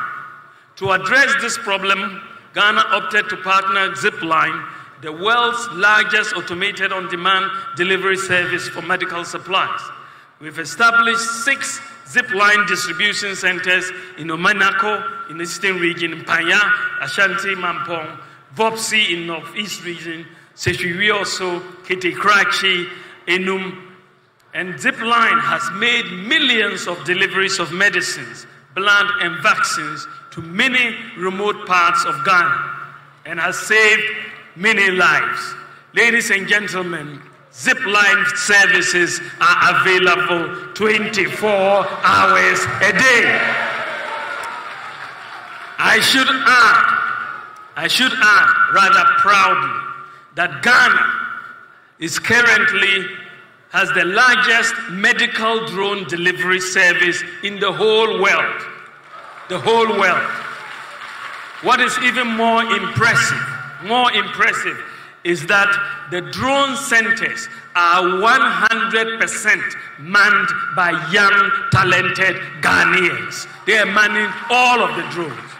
To address this problem, Ghana opted to partner Zipline, the world's largest automated on-demand delivery service for medical supplies. We've established 6 Zipline distribution centers in Omanako, in the Eastern region, in Panya, Ashanti, Mampong, Vopsi in Northeast region, Seshiri also, Kitikrachi, Enum. And Zipline has made millions of deliveries of medicines, blood, and vaccines to many remote parts of Ghana and has saved many lives. Ladies and gentlemen, Zipline services are available 24 hours a day. I should add rather proudly that Ghana has the largest medical drone delivery service in the whole world. The whole world. What is even more impressive is that the drone centers are 100% manned by young, talented Ghanaians. They are manning all of the drones.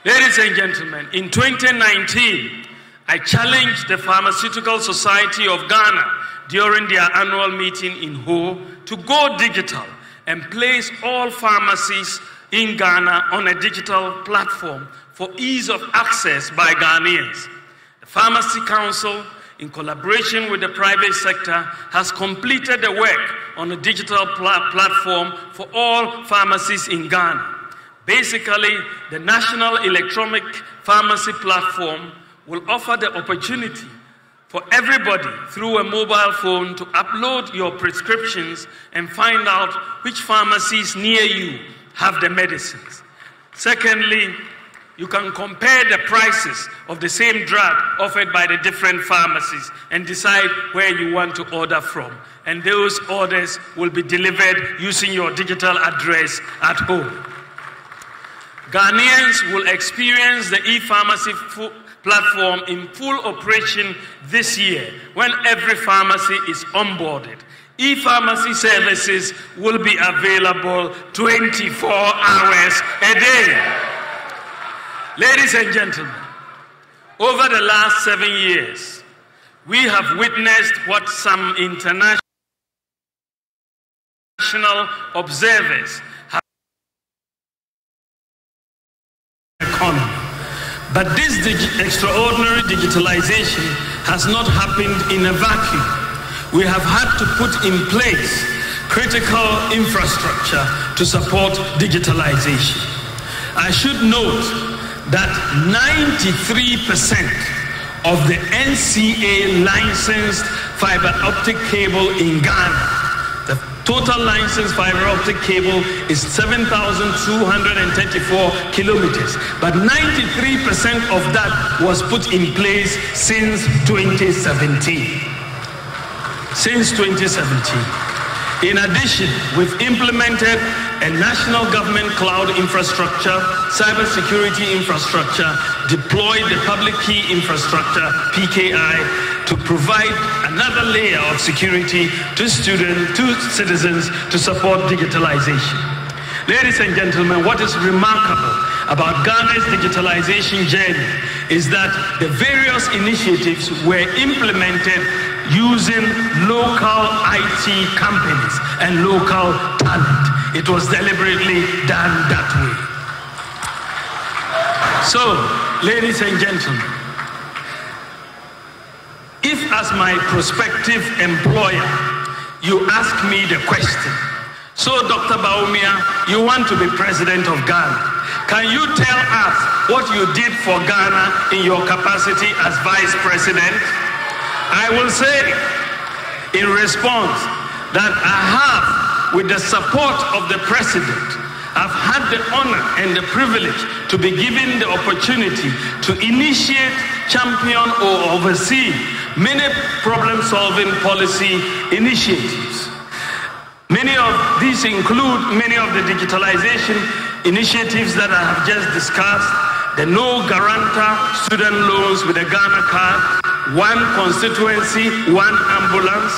Ladies and gentlemen, in 2019, I challenged the Pharmaceutical Society of Ghana during their annual meeting in Ho to go digital and place all pharmacies in Ghana on a digital platform for ease of access by Ghanaians. The Pharmacy Council, in collaboration with the private sector, has completed the work on a digital platform for all pharmacies in Ghana. Basically, the National Electronic Pharmacy Platform will offer the opportunity for everybody through a mobile phone to upload your prescriptions and find out which pharmacies near you have the medicines. Secondly, you can compare the prices of the same drug offered by the different pharmacies and decide where you want to order from. And those orders will be delivered using your digital address at home. Ghanaians will experience the e-pharmacy platform in full operation this year when every pharmacy is onboarded. E-pharmacy services will be available 24 hours a day. Ladies and gentlemen, over the last 7 years, we have witnessed what some international observers have economy. But this extraordinary digitalization has not happened in a vacuum. We have had to put in place critical infrastructure to support digitalization. I should note that 93% of the NCA licensed fiber optic cable in Ghana, the total licensed fiber optic cable is 7,234 kilometers, but 93% of that was put in place since 2017. In addition, we've implemented a national government cloud infrastructure, cybersecurity infrastructure, deployed the public key infrastructure, PKI, to provide another layer of security to citizens to support digitalization. Ladies and gentlemen, what is remarkable about Ghana's digitalization journey is that the various initiatives were implemented using local IT companies and local talent. It was deliberately done that way. So, ladies and gentlemen, if as my prospective employer, you ask me the question, so Dr. Bawumia, you want to be president of Ghana, can you tell us what you did for Ghana in your capacity as vice president? I will say in response that I have, with the support of the president, I've had the honor and the privilege to be given the opportunity to initiate, champion, or oversee many problem-solving policy initiatives. Many of these include many of the digitalization initiatives that I have just discussed, the no guarantor student loans with a Ghana card, one constituency, one ambulance,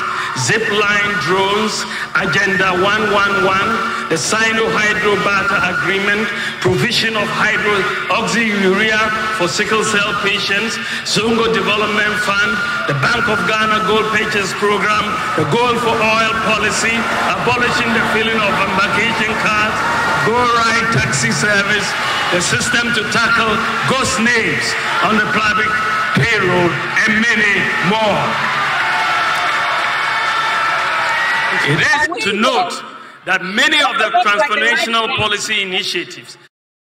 zipline drones, Agenda 111, the Sino-Hydro Barter Agreement, provision of hydroxyurea for sickle cell patients, Zongo Development Fund, the Bank of Ghana Gold Purchase Program, the Gold for Oil Policy, abolishing the filling of embarkation cards, Go Ride Taxi Service, the system to tackle ghost names on the public payroll, and many more. It is to note that many of the transformational policy initiatives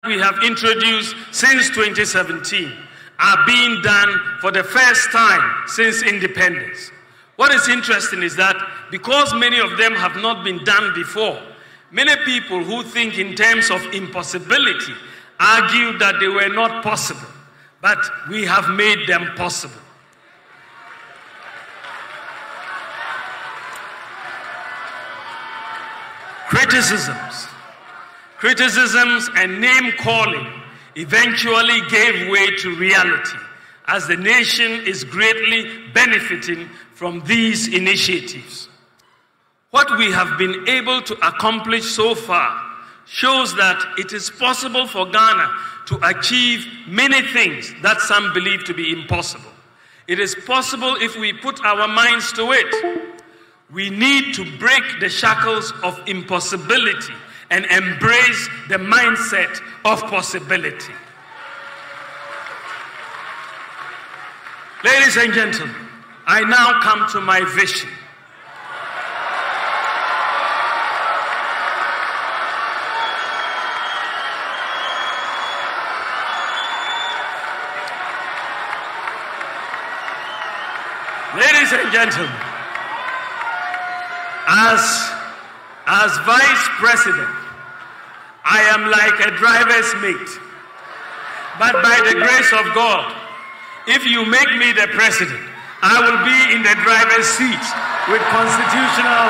we have introduced since 2017 are being done for the first time since independence. What is interesting is that because many of them have not been done before, many people who think in terms of impossibility argue that they were not possible, but we have made them possible. Criticisms and name-calling eventually gave way to reality as the nation is greatly benefiting from these initiatives. What we have been able to accomplish so far shows that it is possible for Ghana to achieve many things that some believe to be impossible. It is possible if we put our minds to it. We need to break the shackles of impossibility and embrace the mindset of possibility. Ladies and gentlemen, I now come to my vision. Ladies and gentlemen, as Vice President, I am like a driver's mate. But by the grace of God, if you make me the president, I will be in the driver's seat with constitutional...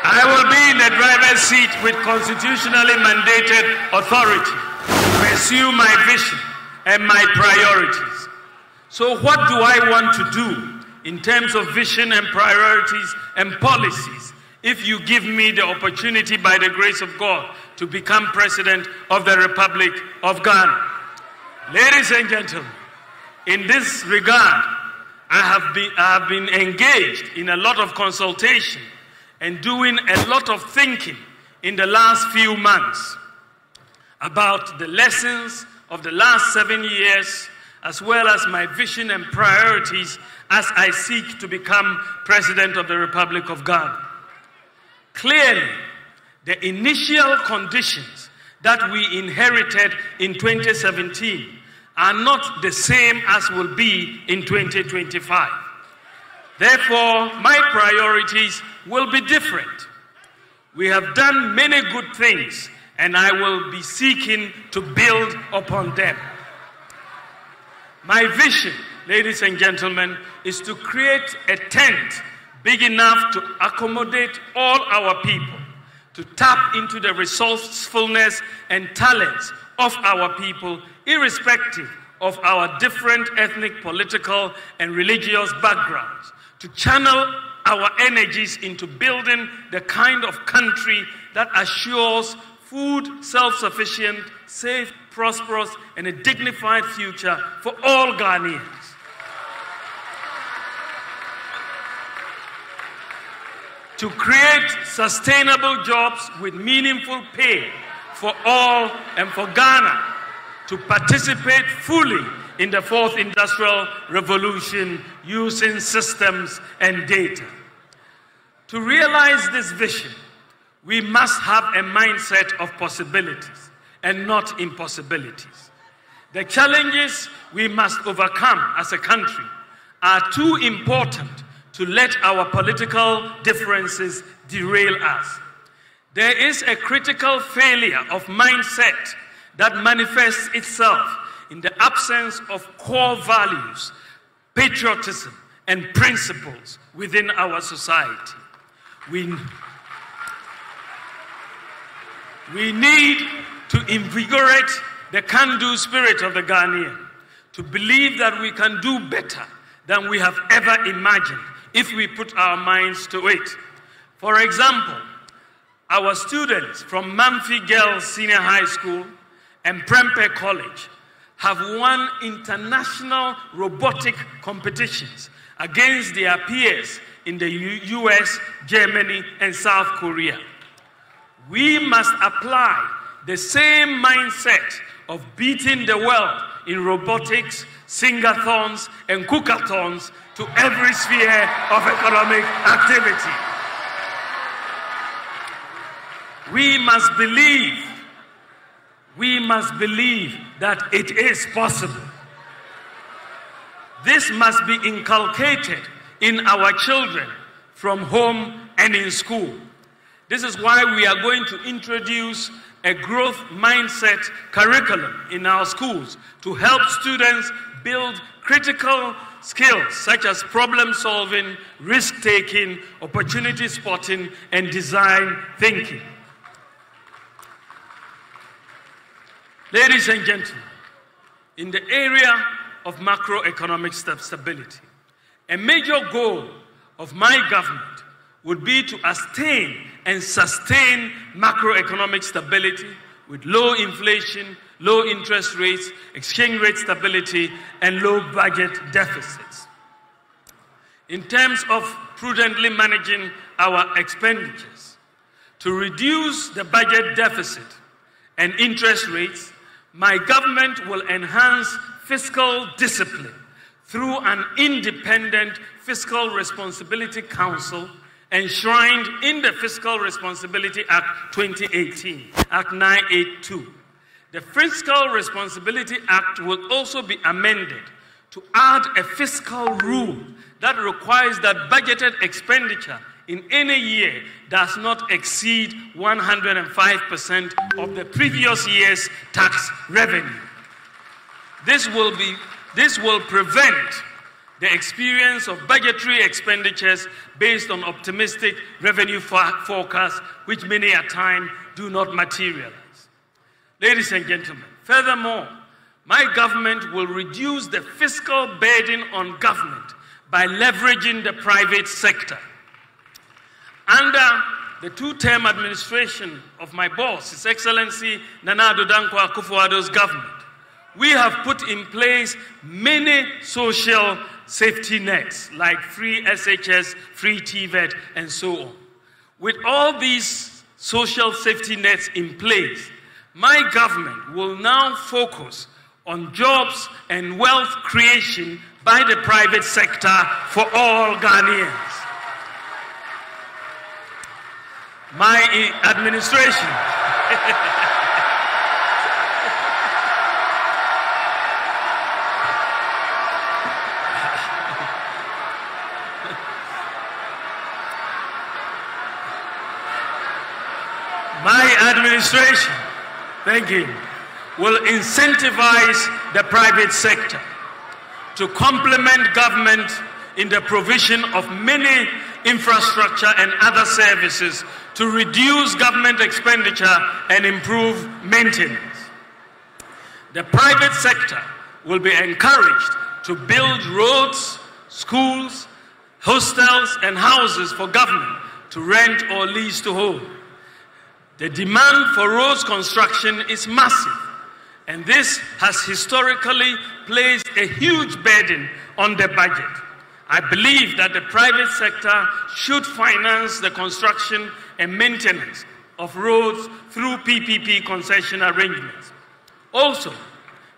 I will be in the driver's seat with constitutionally mandated authority to pursue my vision and my priorities. So what do I want to do in terms of vision and priorities and policies if you give me the opportunity by the grace of God to become President of the Republic of Ghana? Ladies and gentlemen, in this regard, I have been engaged in a lot of consultation and doing a lot of thinking in the last few months about the lessons of the last 7 years, as well as my vision and priorities as I seek to become President of the Republic of Ghana. Clearly, the initial conditions that we inherited in 2017 are not the same as will be in 2025. Therefore, my priorities will be different. We have done many good things, and I will be seeking to build upon them. My vision, ladies and gentlemen, is to create a tent big enough to accommodate all our people, to tap into the resourcefulness and talents of our people, irrespective of our different ethnic, political, and religious backgrounds, to channel our energies into building the kind of country that assures food, self-sufficient, safe, prosperous, and a dignified future for all Ghanaians. To create sustainable jobs with meaningful pay for all and for Ghana to participate fully in the fourth industrial revolution using systems and data. To realize this vision, we must have a mindset of possibilities and not impossibilities. The challenges we must overcome as a country are too important to let our political differences derail us. There is a critical failure of mindset that manifests itself in the absence of core values, patriotism, and principles within our society. We need to invigorate the can-do spirit of the Ghanaian, to believe that we can do better than we have ever imagined if we put our minds to it. For example, our students from Mamfi Girls Senior High School and Prempeh College have won international robotic competitions against their peers in the US, Germany, and South Korea. We must apply the same mindset of beating the world in robotics, singathons, and cookathons to every sphere of economic activity. We must believe that it is possible. This must be inculcated in our children from home and in school. This is why we are going to introduce a growth mindset curriculum in our schools to help students build critical skills such as problem solving, risk taking, opportunity spotting, and design thinking. Ladies and gentlemen, in the area of macroeconomic stability, a major goal of my government would be to attain and sustain macroeconomic stability with low inflation, low interest rates, exchange rate stability, and low budget deficits. In terms of prudently managing our expenditures, to reduce the budget deficit and interest rates, my government will enhance fiscal discipline through an independent Fiscal Responsibility Council enshrined in the Fiscal Responsibility Act 2018, Act 982. The Fiscal Responsibility Act will also be amended to add a fiscal rule that requires that budgeted expenditure in any year does not exceed 105% of the previous year's tax revenue. This will prevent the experience of budgetary expenditures based on optimistic revenue forecasts, which many a time do not materialize. Ladies and gentlemen, furthermore, my government will reduce the fiscal burden on government by leveraging the private sector. Under the two-term administration of my boss, His Excellency Nana Addo Dankwa Akufo-Addo's government, we have put in place many social safety nets like free SHS, free TVET, and so on. With all these social safety nets in place, my government will now focus on jobs and wealth creation by the private sector for all Ghanaians. My administration thank you, will incentivize the private sector to complement government in the provision of many infrastructure and other services to reduce government expenditure and improve maintenance. The private sector will be encouraged to build roads, schools, hostels, and houses for government to rent or lease to hold. The demand for roads construction is massive, and this has historically placed a huge burden on the budget. I believe that the private sector should finance the construction and maintenance of roads through PPP concession arrangements. Also,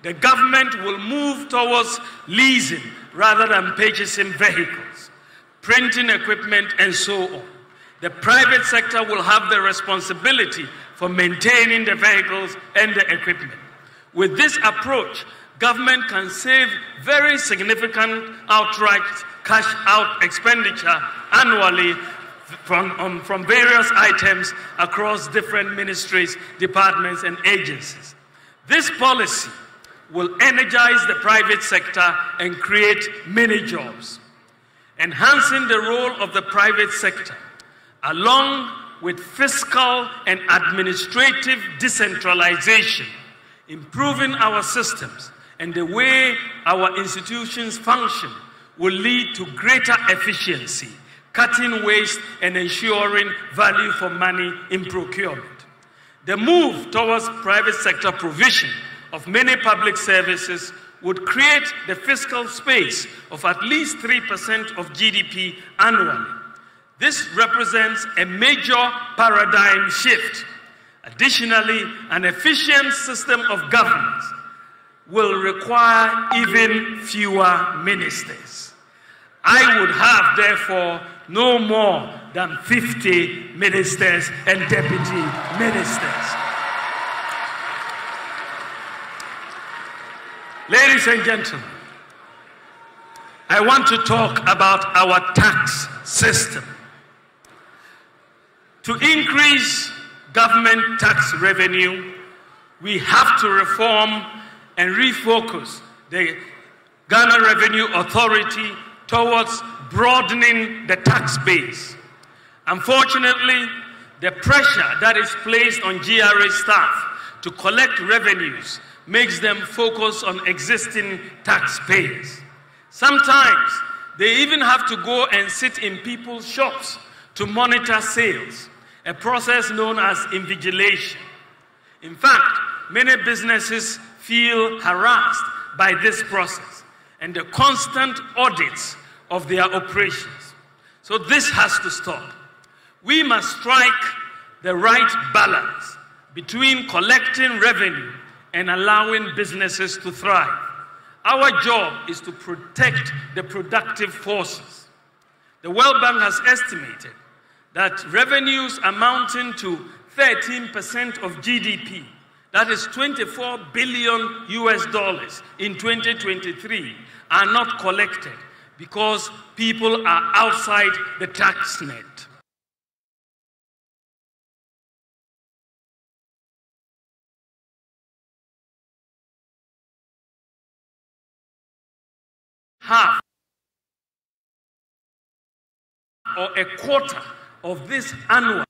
the government will move towards leasing rather than purchasing vehicles, printing equipment, and so on. The private sector will have the responsibility for maintaining the vehicles and the equipment. With this approach, government can save very significant outright cash out expenditure annually from various items across different ministries, departments, and agencies. This policy will energize the private sector and create many jobs. Enhancing the role of the private sector, along with fiscal and administrative decentralization, improving our systems and the way our institutions function, will lead to greater efficiency, cutting waste and ensuring value for money in procurement. The move towards private sector provision of many public services would create the fiscal space of at least 3% of GDP annually. This represents a major paradigm shift. Additionally, an efficient system of governance will require even fewer ministers. I would have, therefore, no more than 50 ministers and deputy ministers. Ladies and gentlemen, I want to talk about our tax system. To increase government tax revenue, we have to reform and refocus the Ghana Revenue Authority towards broadening the tax base. Unfortunately, the pressure that is placed on GRA staff to collect revenues makes them focus on existing taxpayers. Sometimes they even have to go and sit in people's shops to monitor sales, a process known as invigilation. In fact, many businesses feel harassed by this process and the constant audits of their operations. So this has to stop. We must strike the right balance between collecting revenue and allowing businesses to thrive. Our job is to protect the productive forces. The World Bank has estimated that revenues amounting to 13% of GDP, that is $24 billion in 2023, are not collected because people are outside the tax net. Half or a quarter of this annual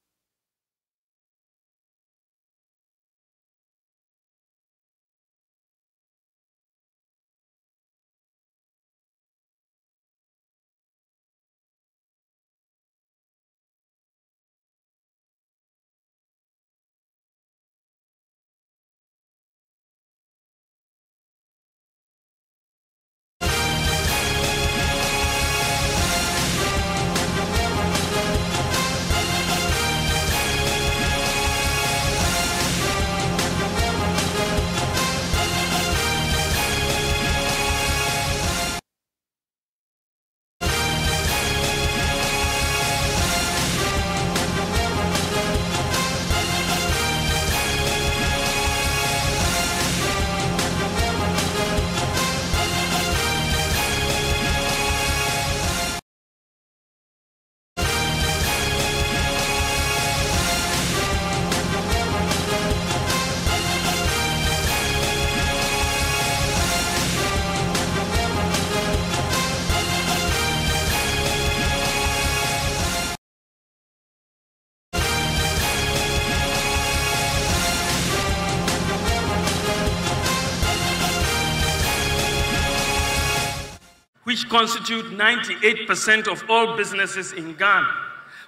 which constitute 98% of all businesses in Ghana,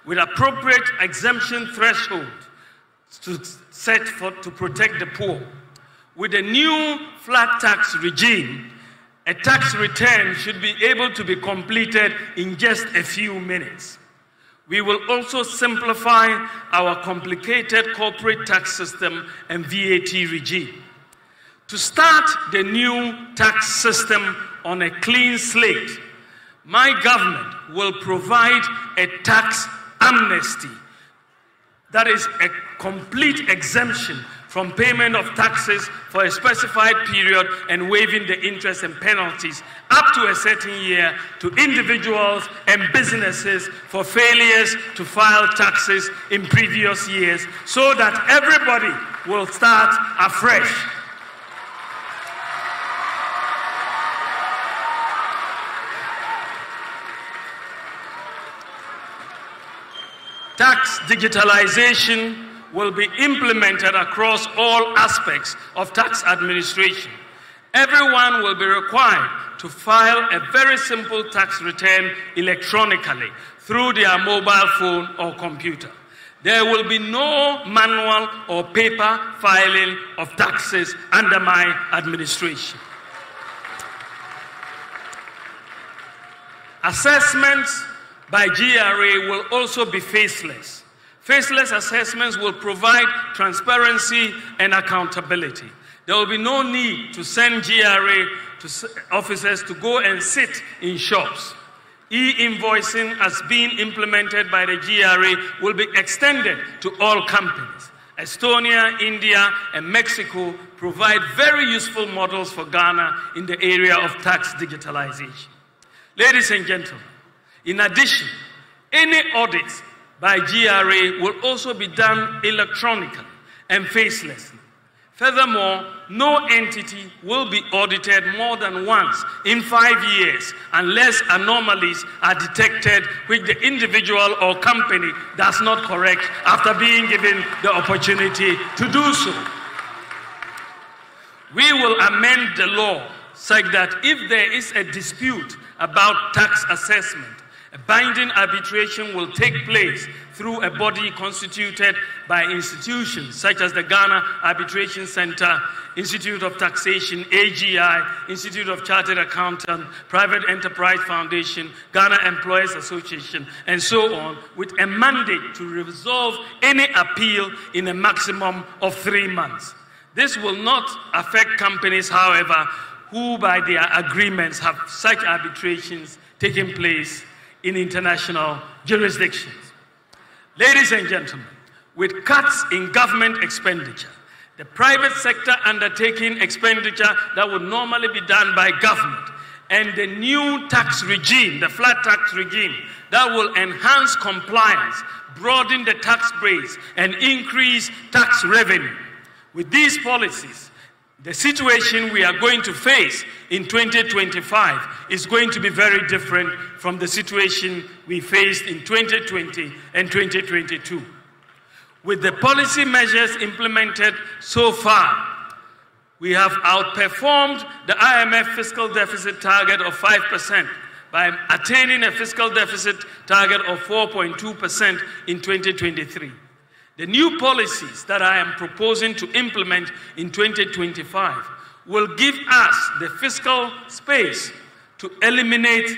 with appropriate exemption threshold to protect the poor. With a new flat tax regime, a tax return should be able to be completed in just a few minutes. We will also simplify our complicated corporate tax system and VAT regime. To start the new tax system on a clean slate, my government will provide a tax amnesty, that is a complete exemption from payment of taxes for a specified period and waiving the interest and penalties up to a certain year to individuals and businesses for failures to file taxes in previous years, so that everybody will start afresh. Tax digitalization will be implemented across all aspects of tax administration. Everyone will be required to file a very simple tax return electronically through their mobile phone or computer. There will be no manual or paper filing of taxes under my administration. Assessments by GRA will also be faceless. Faceless assessments will provide transparency and accountability. There will be no need to send GRA officers to go and sit in shops. E-invoicing, as being implemented by the GRA, will be extended to all companies. Estonia, India, and Mexico provide very useful models for Ghana in the area of tax digitalization. Ladies and gentlemen, in addition, any audits by GRA will also be done electronically and facelessly. Furthermore, no entity will be audited more than once in 5 years unless anomalies are detected which the individual or company does not correct after being given the opportunity to do so. We will amend the law such that if there is a dispute about tax assessment, a binding arbitration will take place through a body constituted by institutions such as the Ghana Arbitration Center, Institute of Taxation, AGI, Institute of Chartered Accountants, Private Enterprise Foundation, Ghana Employers Association, and so on, with a mandate to resolve any appeal in a maximum of 3 months. This will not affect companies, however, who by their agreements have such arbitrations taking place in international jurisdictions. Ladies and gentlemen, with cuts in government expenditure, the private sector undertaking expenditure that would normally be done by government, and the new tax regime, the flat tax regime, that will enhance compliance, broaden the tax base, and increase tax revenue. With these policies, the situation we are going to face in 2025 is going to be very different from the situation we faced in 2020 and 2022. With the policy measures implemented so far, we have outperformed the IMF fiscal deficit target of 5% by attaining a fiscal deficit target of 4.2% in 2023. The new policies that I am proposing to implement in 2025 will give us the fiscal space to eliminate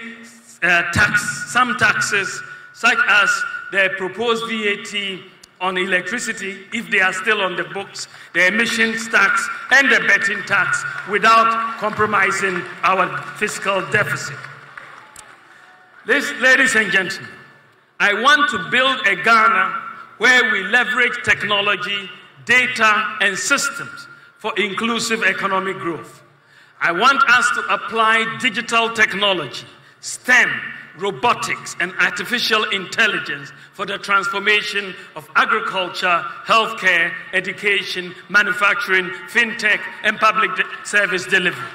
some taxes, such as the proposed VAT on electricity, if they are still on the books, the emissions tax, and the betting tax, without compromising our fiscal deficit. Ladies and gentlemen, I want to build a Ghana where we leverage technology, data, and systems for inclusive economic growth. I want us to apply digital technology, STEM, robotics, and artificial intelligence for the transformation of agriculture, healthcare, education, manufacturing, fintech, and public service delivery.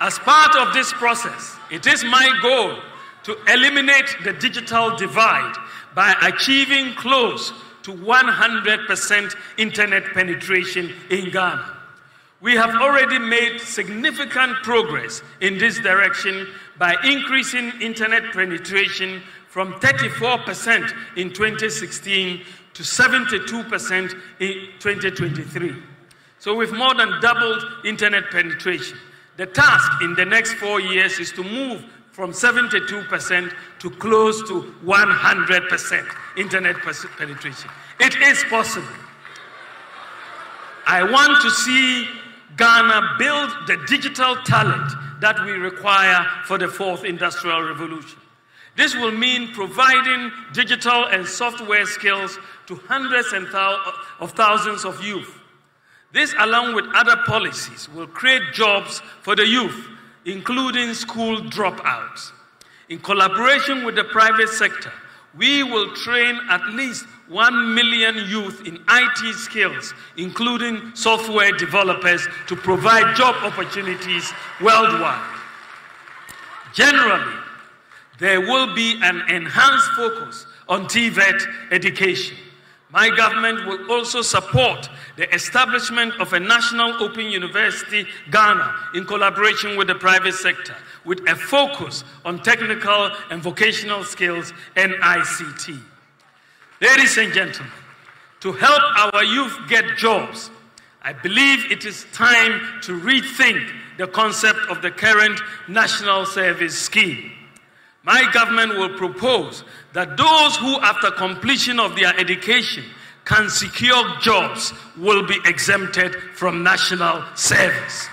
As part of this process, it is my goal to eliminate the digital divide by achieving close to 100% internet penetration in Ghana. We have already made significant progress in this direction by increasing internet penetration from 34% in 2016 to 72% in 2023. So we've more than doubled internet penetration. The task in the next 4 years is to move from 72% to close to 100% internet penetration. It is possible. I want to see Ghana build the digital talent that we require for the fourth industrial revolution. This will mean providing digital and software skills to hundreds of thousands of youth. This, along with other policies, will create jobs for the youth, including school dropouts. In collaboration with the private sector, we will train at least 1 million youth in IT skills, including software developers, to provide job opportunities worldwide. Generally, there will be an enhanced focus on TVET education. My government will also support the establishment of a national open university, Ghana, in collaboration with the private sector, with a focus on technical and vocational skills and ICT. Ladies and gentlemen, to help our youth get jobs, I believe it is time to rethink the concept of the current national service scheme. My government will propose that those who, after completion of their education, can secure jobs will be exempted from national service.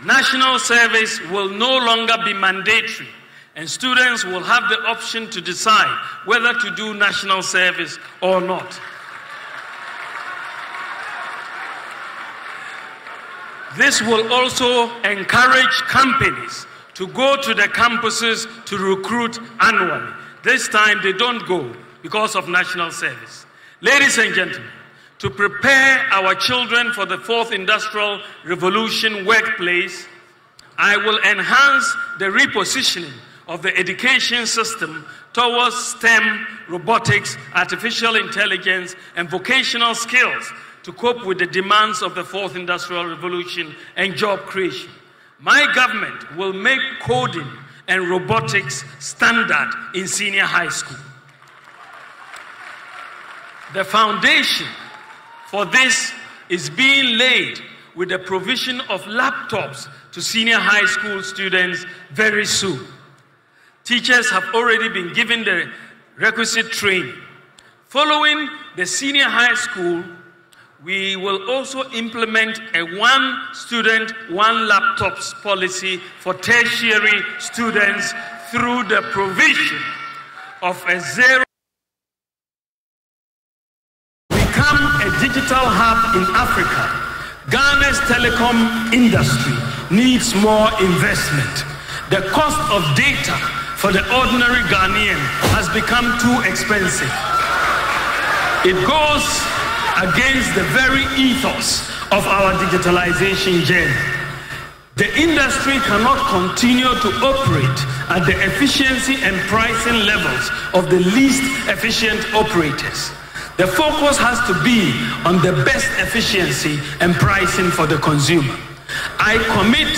National service will no longer be mandatory, and students will have the option to decide whether to do national service or not. This will also encourage companies to go to the campuses to recruit annually. This time they don't go because of national service. Ladies and gentlemen, to prepare our children for the fourth industrial revolution workplace, I will enhance the repositioning of the education system towards STEM, robotics, artificial intelligence, and vocational skills to cope with the demands of the fourth industrial revolution and job creation. My government will make coding and robotics standard in senior high school. The foundation for this is being laid with the provision of laptops to senior high school students very soon. Teachers have already been given the requisite training. Following the senior high school, we will also implement a one student, one laptops policy for tertiary students through the provision of a zero. Become a digital hub in Africa. Ghana's telecom industry needs more investment. The cost of data for the ordinary Ghanaian has become too expensive. It goes against the very ethos of our digitalization journey. The industry cannot continue to operate at the efficiency and pricing levels of the least efficient operators. The focus has to be on the best efficiency and pricing for the consumer. I commit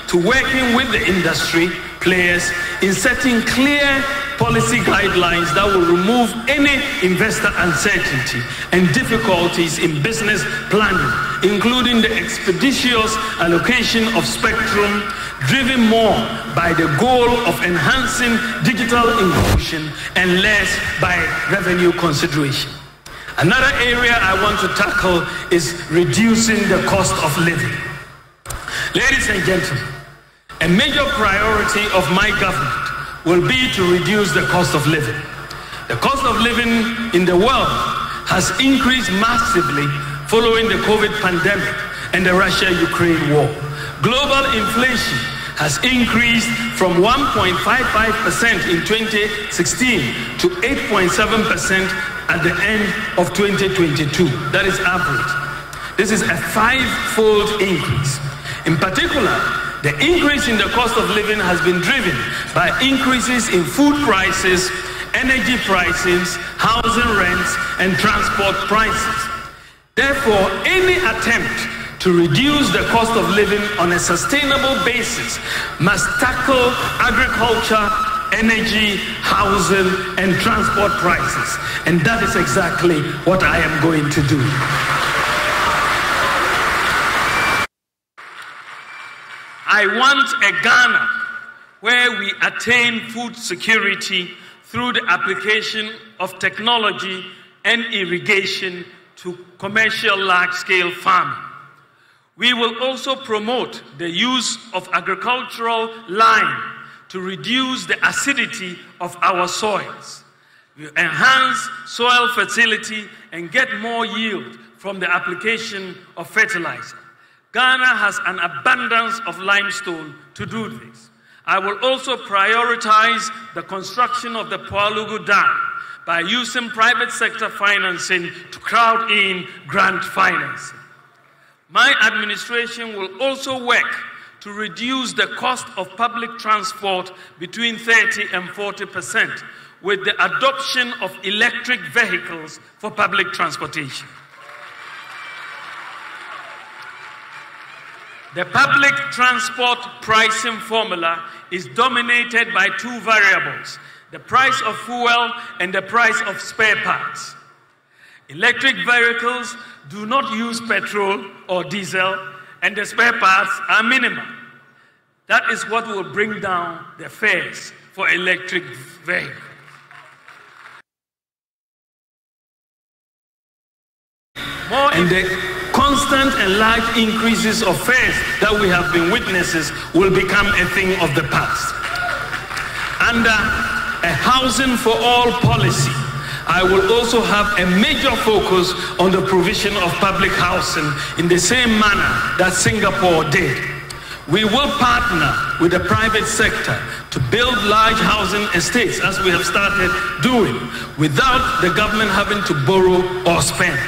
to working with the industry players in setting clear policy guidelines that will remove any investor uncertainty and difficulties in business planning, including the expeditious allocation of spectrum, driven more by the goal of enhancing digital inclusion and less by revenue consideration. Another area I want to tackle is reducing the cost of living. Ladies and gentlemen, a major priority of my government will be to reduce the cost of living. The cost of living in the world has increased massively following the COVID pandemic and the Russia-Ukraine war. Global inflation has increased from 1.55% in 2016 to 8.7% at the end of 2022. That is average. This is a 5-fold increase. In particular, the increase in the cost of living has been driven by increases in food prices, energy prices, housing rents, and transport prices. Therefore, any attempt to reduce the cost of living on a sustainable basis must tackle agriculture, energy, housing, and transport prices. And that is exactly what I am going to do. I want a Ghana where we attain food security through the application of technology and irrigation to commercial large-scale farming. We will also promote the use of agricultural lime to reduce the acidity of our soils. We enhance soil fertility and get more yield from the application of fertilizer. Ghana has an abundance of limestone to do this. I will also prioritize the construction of the Pualugu Dam by using private sector financing to crowd in grant financing. My administration will also work to reduce the cost of public transport between 30 and 40% with the adoption of electric vehicles for public transportation. The public transport pricing formula is dominated by two variables: the price of fuel and the price of spare parts. Electric vehicles do not use petrol or diesel, and the spare parts are minimal. That is what will bring down the fares for electric vehicles. And the constant and large increases of fares that we have been witnesses will become a thing of the past. Under a housing for all policy, I will also have a major focus on the provision of public housing in the same manner that Singapore did. We will partner with the private sector to build large housing estates, as we have started doing, without the government having to borrow or spend.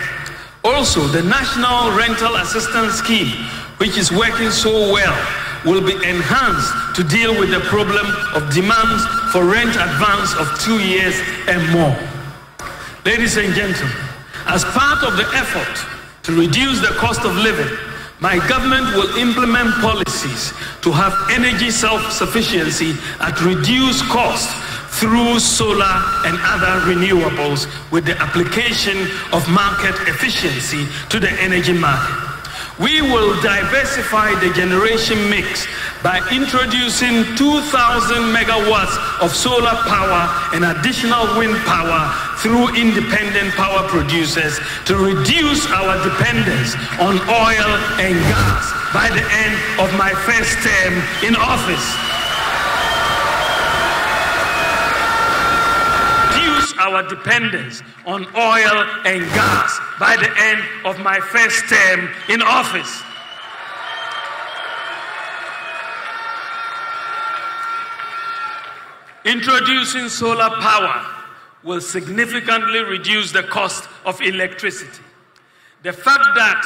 Also, the National Rental Assistance Scheme, which is working so well, will be enhanced to deal with the problem of demands for rent advance of 2 years and more. Ladies and gentlemen, as part of the effort to reduce the cost of living, my government will implement policies to have energy self-sufficiency at reduced cost through solar and other renewables with the application of market efficiency to the energy market. We will diversify the generation mix by introducing 2,000 megawatts of solar power and additional wind power through independent power producers to reduce our dependence on oil and gas by the end of my first term in office. Our dependence on oil and gas by the end of my first term in office. Introducing solar power will significantly reduce the cost of electricity. The fact that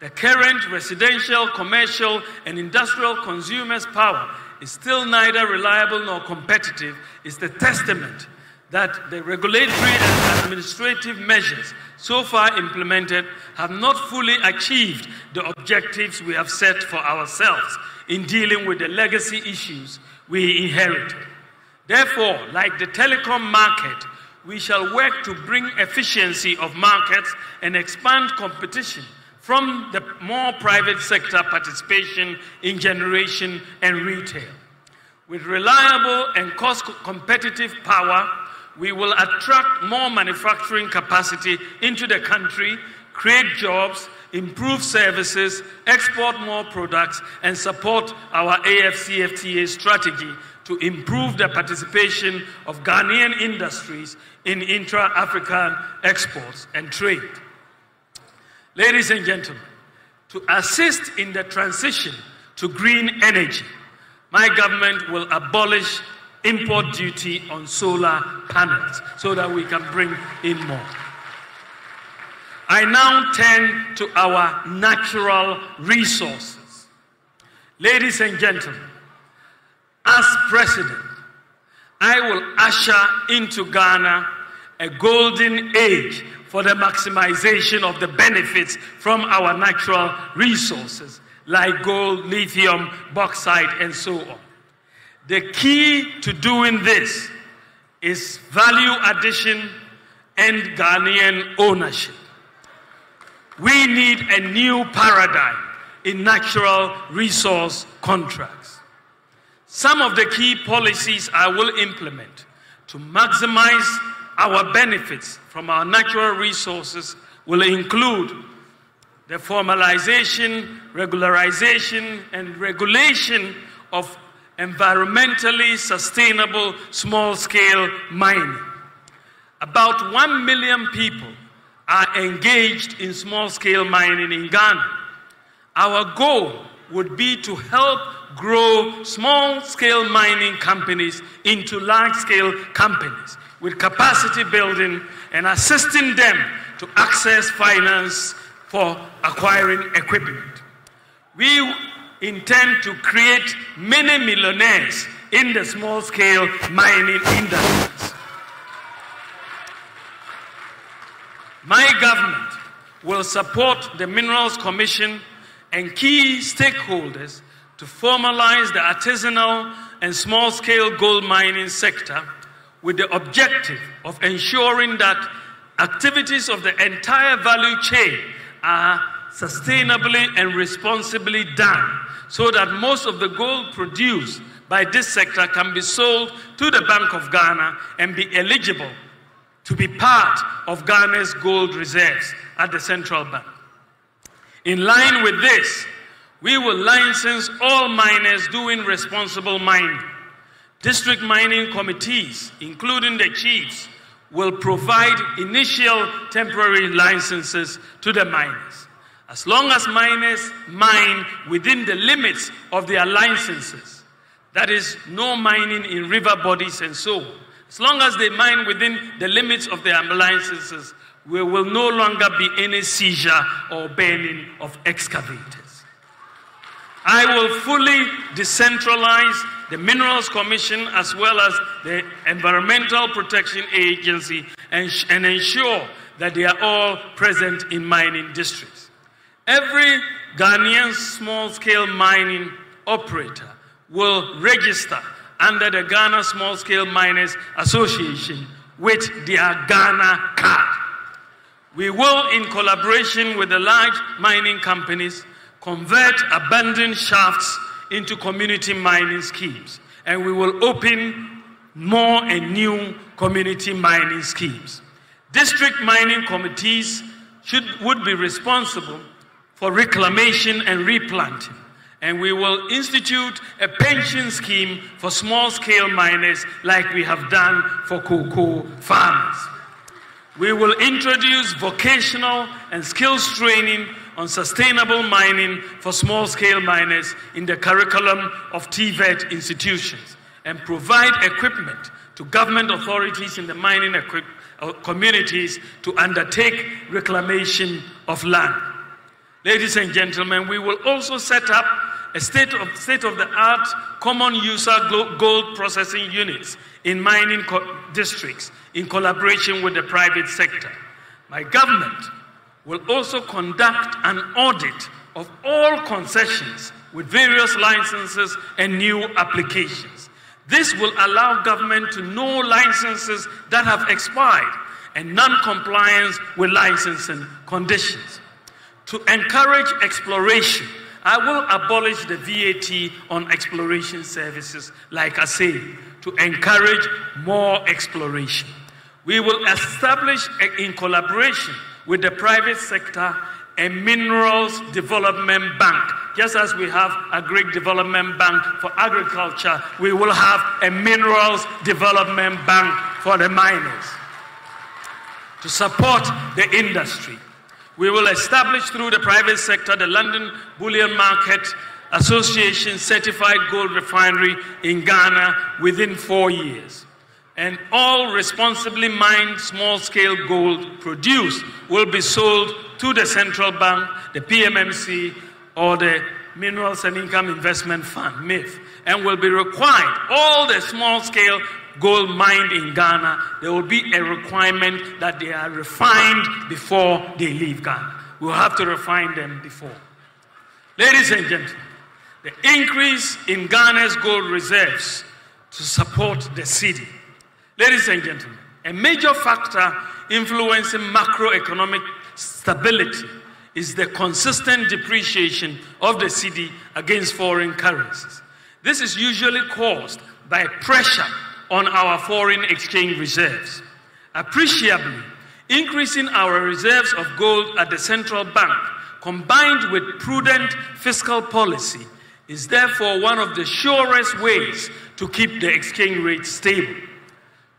the current residential, commercial, and industrial consumers' power is still neither reliable nor competitive is the testament that the regulatory and administrative measures so far implemented have not fully achieved the objectives we have set for ourselves in dealing with the legacy issues we inherited. Therefore, like the telecom market, we shall work to bring efficiency of markets and expand competition from the more private sector participation in generation and retail. With reliable and cost-competitive power, we will attract more manufacturing capacity into the country, create jobs, improve services, export more products, and support our AFCFTA strategy to improve the participation of Ghanaian industries in intra-African exports and trade. Ladies and gentlemen, to assist in the transition to green energy, my government will abolish import duty on solar panels so that we can bring in more. I now turn to our natural resources. Ladies and gentlemen, as president, I will usher into Ghana a golden age for the maximization of the benefits from our natural resources like gold, lithium, bauxite, and so on. The key to doing this is value addition and Ghanaian ownership. We need a new paradigm in natural resource contracts. Some of the key policies I will implement to maximize our benefits from our natural resources will include the formalization, regularization, and regulation of environmentally sustainable small-scale mining. About 1 million people are engaged in small-scale mining in Ghana. Our goal would be to help grow small-scale mining companies into large-scale companies with capacity building and assisting them to access finance for acquiring equipment. We intend to create many millionaires in the small-scale mining industries. My government will support the Minerals Commission and key stakeholders to formalize the artisanal and small-scale gold mining sector with the objective of ensuring that activities of the entire value chain are sustainably and responsibly done, so that most of the gold produced by this sector can be sold to the Bank of Ghana and be eligible to be part of Ghana's gold reserves at the central bank. In line with this, we will license all miners doing responsible mining. District mining committees, including the chiefs, will provide initial temporary licenses to the miners. As long as miners mine within the limits of their licenses, that is, no mining in river bodies and so on, as long as they mine within the limits of their licenses, there will no longer be any seizure or burning of excavators. I will fully decentralize the Minerals Commission as well as the Environmental Protection Agency and ensure that they are all present in mining districts. Every Ghanaian small-scale mining operator will register under the Ghana Small-Scale Miners Association with their Ghana card. We will, in collaboration with the large mining companies, convert abandoned shafts into community mining schemes, and we will open more and new community mining schemes. District mining committees would be responsible for reclamation and replanting, and we will institute a pension scheme for small-scale miners like we have done for cocoa farmers. We will introduce vocational and skills training on sustainable mining for small-scale miners in the curriculum of TVET institutions and provide equipment to government authorities in the mining communities to undertake reclamation of land. Ladies and gentlemen, we will also set up a state-of-the-art common user gold processing units in mining districts in collaboration with the private sector. My government will also conduct an audit of all concessions with various licenses and new applications. This will allow government to know licenses that have expired and non-compliance with licensing conditions. To encourage exploration, I will abolish the VAT on exploration services, like I say, to encourage more exploration. We will establish, in collaboration with the private sector, a minerals development bank. Just as we have a Greek development bank for agriculture, we will have a minerals development bank for the miners. To support the industry, we will establish through the private sector the London Bullion Market Association certified gold refinery in Ghana within 4 years. And all responsibly mined small-scale gold produced will be sold to the central bank, the PMMC, or the Minerals and Income Investment Fund, MIF, and will be required. All the small-scale gold mined in Ghana, there will be a requirement that they are refined before they leave Ghana. We'll have to refine them before. Ladies and gentlemen, the increase in Ghana's gold reserves to support the city. Ladies and gentlemen, a major factor influencing macroeconomic stability is the consistent depreciation of the cedi against foreign currencies. This is usually caused by pressure on our foreign exchange reserves. Appreciably, increasing our reserves of gold at the central bank, combined with prudent fiscal policy, is therefore one of the surest ways to keep the exchange rate stable.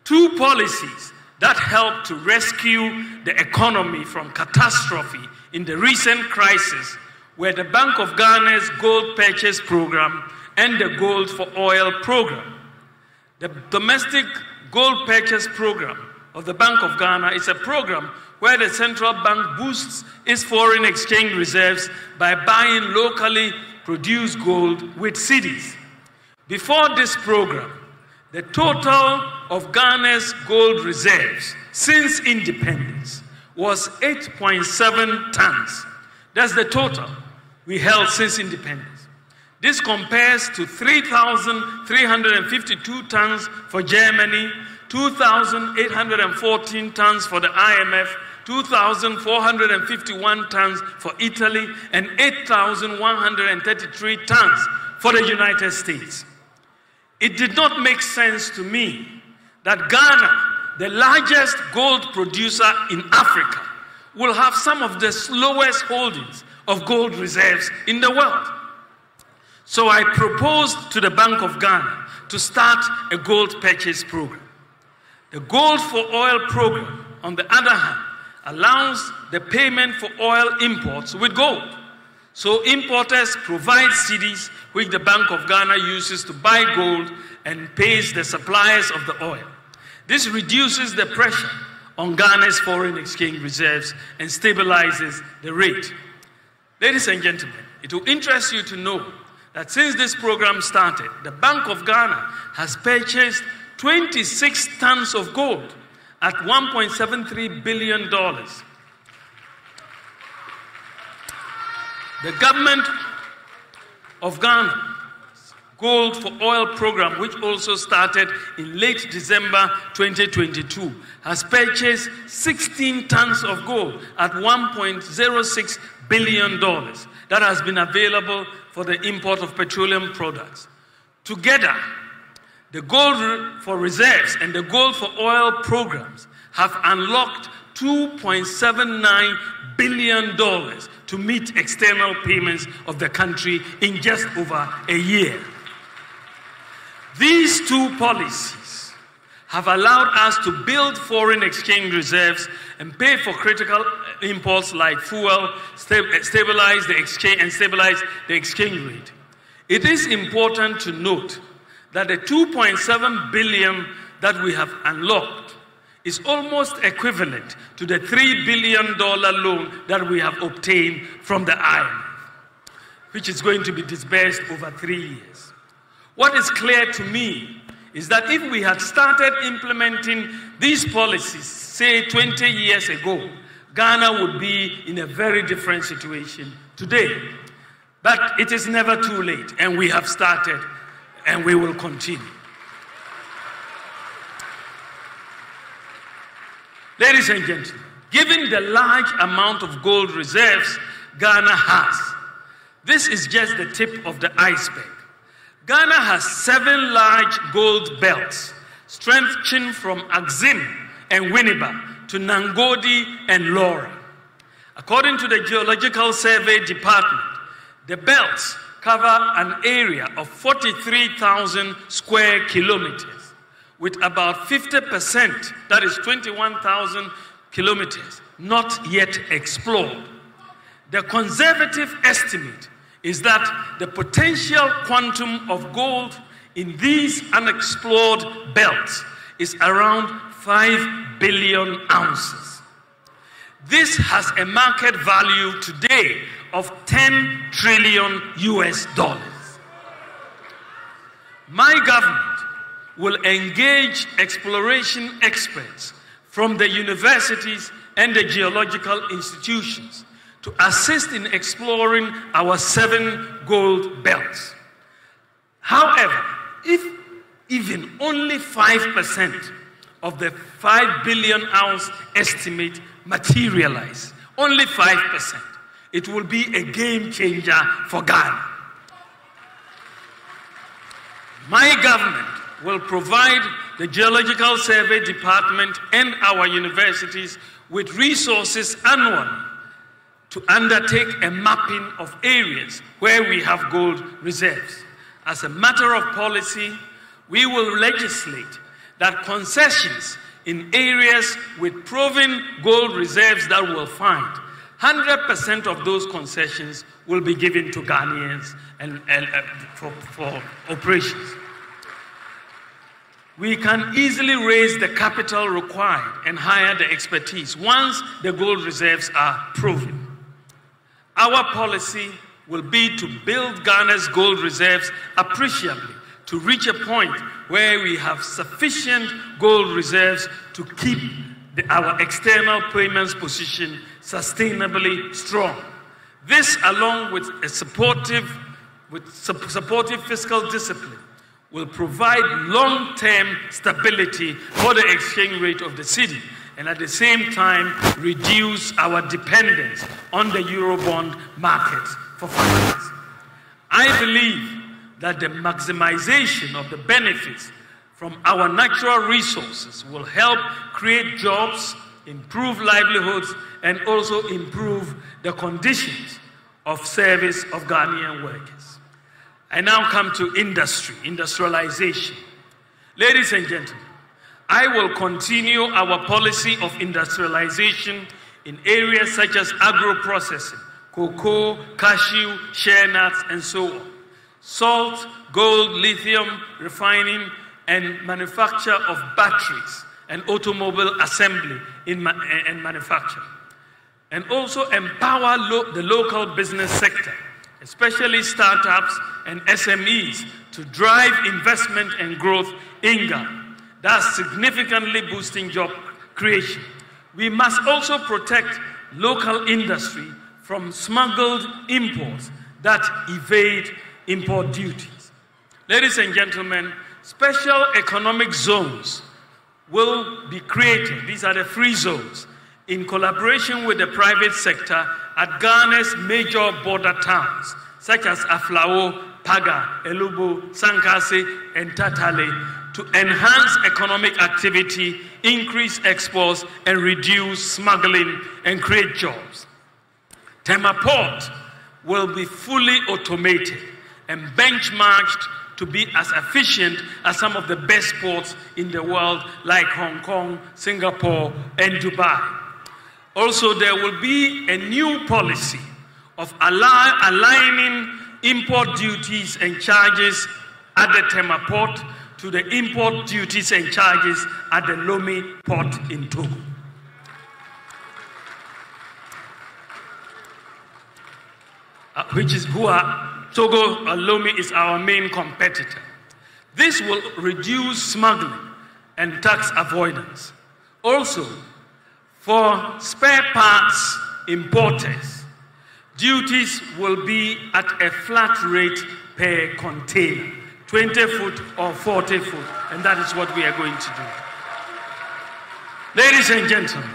Two policies that helped to rescue the economy from catastrophe in the recent crisis were the Bank of Ghana's Gold Purchase Program and the Gold for Oil Program. The Domestic Gold Purchase Program of the Bank of Ghana is a program where the central bank boosts its foreign exchange reserves by buying locally produced gold with cedis. Before this program, the total of Ghana's gold reserves since independence was 8.7 tons. That's the total we held since independence. This compares to 3,352 tons for Germany, 2,814 tons for the IMF, 2,451 tons for Italy, and 8,133 tons for the United States. It did not make sense to me that Ghana, the largest gold producer in Africa, will have some of the slowest holdings of gold reserves in the world. So I proposed to the Bank of Ghana to start a gold purchase program. The Gold for Oil program, on the other hand, allows the payment for oil imports with gold. So importers provide cedis which the Bank of Ghana uses to buy gold and pays the suppliers of the oil. This reduces the pressure on Ghana's foreign exchange reserves and stabilizes the rate. Ladies and gentlemen, it will interest you to know that since this program started, the Bank of Ghana has purchased 26 tons of gold at $1.73 billion. The government of Ghana Gold for Oil program, which also started in late December 2022, has purchased 16 tons of gold at $1.06 billion that has been available for the import of petroleum products. Together, the Gold for Reserves and the Gold for Oil programs have unlocked $2.79 billion to meet external payments of the country in just over a year. These two policies have allowed us to build foreign exchange reserves and pay for critical imports like fuel, stabilize the exchange rate. It is important to note that the $2.7 billion that we have unlocked is almost equivalent to the $3 billion loan that we have obtained from the IMF, which is going to be disbursed over 3 years. What is clear to me is that if we had started implementing these policies, say 20 years ago, Ghana would be in a very different situation today. But it is never too late, and we have started, and we will continue. Ladies and gentlemen, given the large amount of gold reserves Ghana has, this is just the tip of the iceberg. Ghana has 7 large gold belts stretching from Axim and Winneba to Nangodi and Laura. According to the Geological Survey Department, the belts cover an area of 43,000 square kilometers, with about 50%, that is 21,000 kilometers, not yet explored. The conservative estimate is that the potential quantum of gold in these unexplored belts is around 5 billion ounces. This has a market value today of 10 trillion US dollars. My government will engage exploration experts from the universities and the geological institutions to assist in exploring our 7 gold belts. However, if even only 5% of the 5 billion ounce estimate materialize, only 5%, it will be a game changer for Ghana. My government will provide the Geological Survey Department and our universities with resources annually to undertake a mapping of areas where we have gold reserves. As a matter of policy, we will legislate that concessions in areas with proven gold reserves that we'll find, 100% of those concessions will be given to Ghanaians and for operations. We can easily raise the capital required and hire the expertise once the gold reserves are proven. Our policy will be to build Ghana's gold reserves appreciably to reach a point where we have sufficient gold reserves to keep our external payments position sustainably strong. This, along with a supportive fiscal discipline, will provide long-term stability for the exchange rate of the city and at the same time reduce our dependence on the Eurobond market for finance. I believe that the maximization of the benefits from our natural resources will help create jobs, improve livelihoods, and also improve the conditions of service of Ghanaian workers. I now come to industrialization. Ladies and gentlemen, I will continue our policy of industrialization in areas such as agro-processing, cocoa, cashew, shea nuts, and so on. Salt, gold, lithium, refining, and manufacture of batteries and automobile assembly and manufacture. And also empower the local business sector, especially startups and SMEs, to drive investment and growth in Ghana. That's significantly boosting job creation. We must also protect local industry from smuggled imports that evade import duties. Ladies and gentlemen, special economic zones will be created. These are the free zones in collaboration with the private sector at Ghana's major border towns, such as Aflao, Paga, Elubo, Sankase, and Tatale, to enhance economic activity, increase exports, and reduce smuggling and create jobs. Tema Port will be fully automated and benchmarked to be as efficient as some of the best ports in the world, like Hong Kong, Singapore, and Dubai. Also, there will be a new policy of aligning import duties and charges at the Tema Port to the import duties and charges at the Lomé Port in Togo. Togo Lomé is our main competitor. This will reduce smuggling and tax avoidance. Also, for spare parts importers, duties will be at a flat rate per container, 20 foot or 40 foot, and that is what we are going to do. Ladies and gentlemen,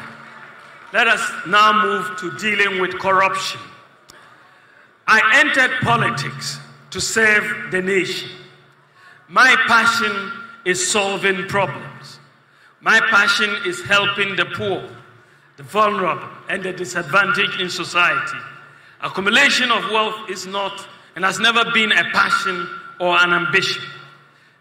let us now move to dealing with corruption. I entered politics to serve the nation. My passion is solving problems. My passion is helping the poor, the vulnerable, and the disadvantaged in society. Accumulation of wealth is not and has never been a passion or an ambition.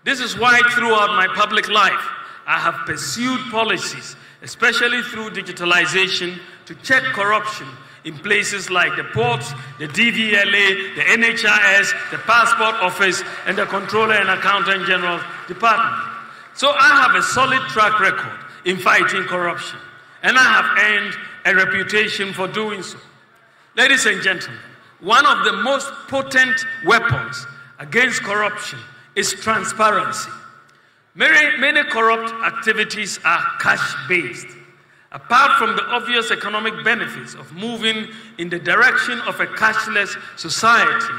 This is why throughout my public life, I have pursued policies, especially through digitalization, to check corruption in places like the ports, the DVLA, the NHIS, the Passport Office, and the Controller and Accountant General Department. So I have a solid track record in fighting corruption, and I have earned a reputation for doing so. Ladies and gentlemen, one of the most potent weapons against corruption is transparency. Many corrupt activities are cash-based. Apart from the obvious economic benefits of moving in the direction of a cashless society,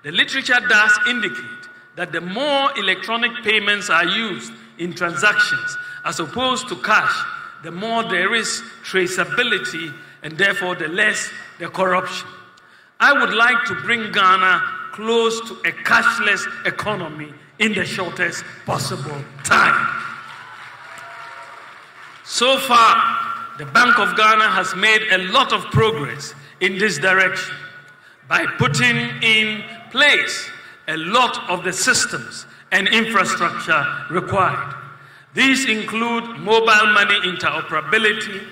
the literature does indicate that the more electronic payments are used in transactions as opposed to cash, the more there is traceability and therefore the less the corruption. I would like to bring Ghana close to a cashless economy in the shortest possible time. So far, the Bank of Ghana has made a lot of progress in this direction by putting in place a lot of the systems and infrastructure required. These include mobile money interoperability,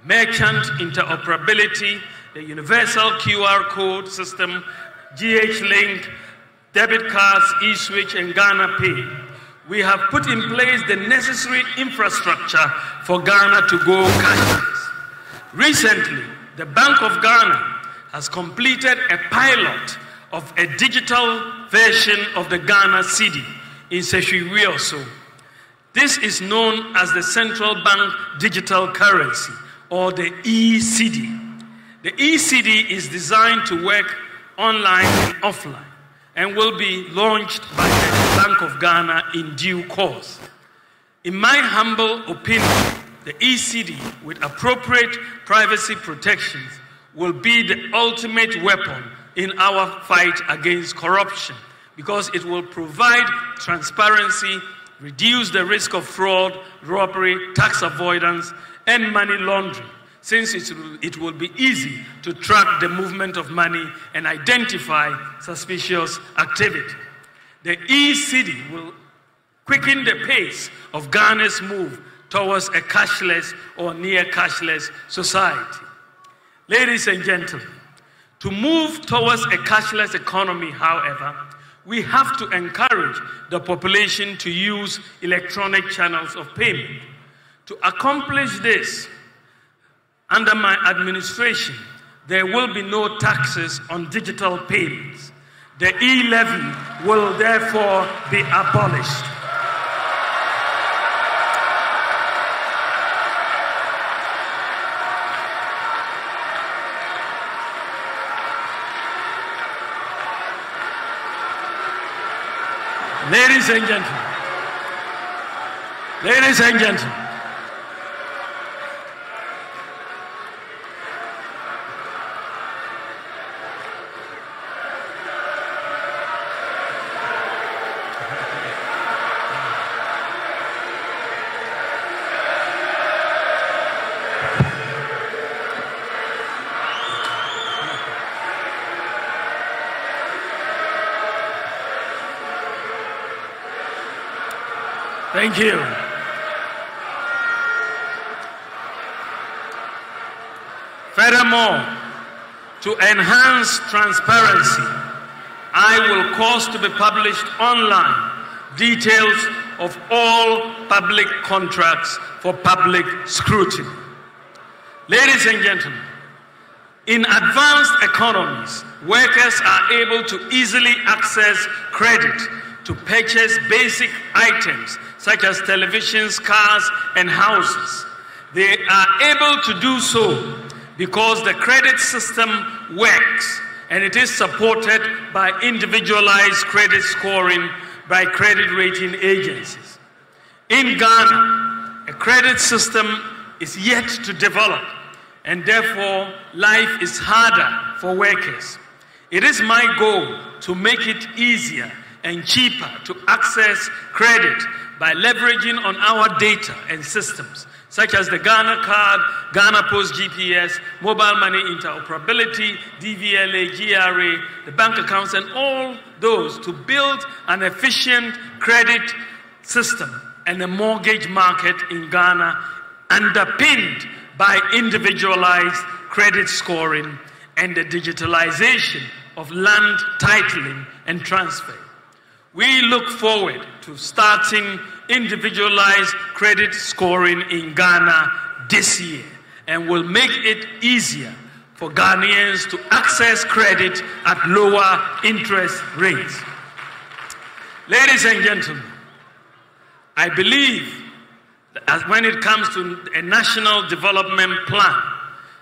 merchant interoperability, the universal QR code system, GH-Link, debit cards, eSwitch, and Ghana Pay. We have put in place the necessary infrastructure for Ghana to go cashless. Recently, the Bank of Ghana has completed a pilot of a digital version of the Ghana cedi in Seshwiwioso. This is known as the Central Bank Digital Currency, or the e-cedi. The e-cedi is designed to work online and offline and will be launched by the Bank of Ghana in due course. In my humble opinion, the e-cedi, with appropriate privacy protections, will be the ultimate weapon in our fight against corruption, because it will provide transparency, reduce the risk of fraud, robbery, tax avoidance, and money laundering, since it will be easy to track the movement of money and identify suspicious activity. The e-cedi will quicken the pace of Ghana's move towards a cashless or near cashless society. Ladies and gentlemen, to move towards a cashless economy, however, we have to encourage the population to use electronic channels of payment. To accomplish this, under my administration, there will be no taxes on digital payments. The e-levy will therefore be abolished. Ladies and gentlemen, thank you. Furthermore, to enhance transparency, I will cause to be published online details of all public contracts for public scrutiny. Ladies and gentlemen, in advanced economies, workers are able to easily access credit to purchase basic items such as televisions, cars, and houses. They are able to do so because the credit system works and it is supported by individualized credit scoring by credit rating agencies. In Ghana, a credit system is yet to develop, and therefore life is harder for workers. It is my goal to make it easier and cheaper to access credit by leveraging on our data and systems, such as the Ghana Card, Ghana Post GPS, mobile money interoperability, DVLA, GRA, the bank accounts, and all those to build an efficient credit system and a mortgage market in Ghana underpinned by individualized credit scoring and the digitalization of land titling and transfer. We look forward to starting individualized credit scoring in Ghana this year, and will make it easier for Ghanaians to access credit at lower interest rates. Ladies and gentlemen, I believe that when it comes to a national development plan,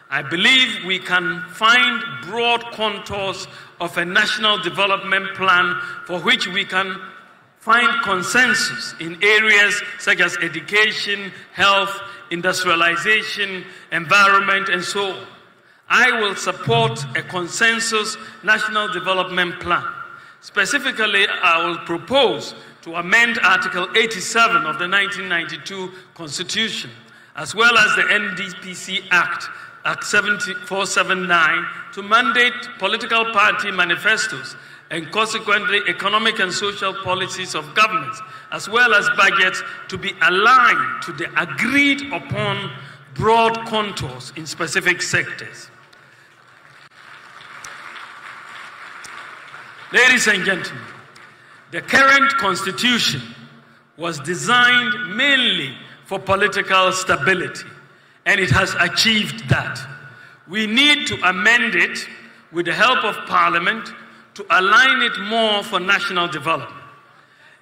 I believe we can find broad contours of a national development plan for which we can find consensus in areas such as education, health, industrialization, environment, and so on. I will support a consensus national development plan. Specifically, I will propose to amend Article 87 of the 1992 Constitution, as well as the NDPC Act, Act 479, to mandate political party manifestos and consequently economic and social policies of governments, as well as budgets, to be aligned to the agreed upon broad contours in specific sectors. Ladies and gentlemen, the current constitution was designed mainly for political stability, and it has achieved that. We need to amend it with the help of Parliament to align it more for national development.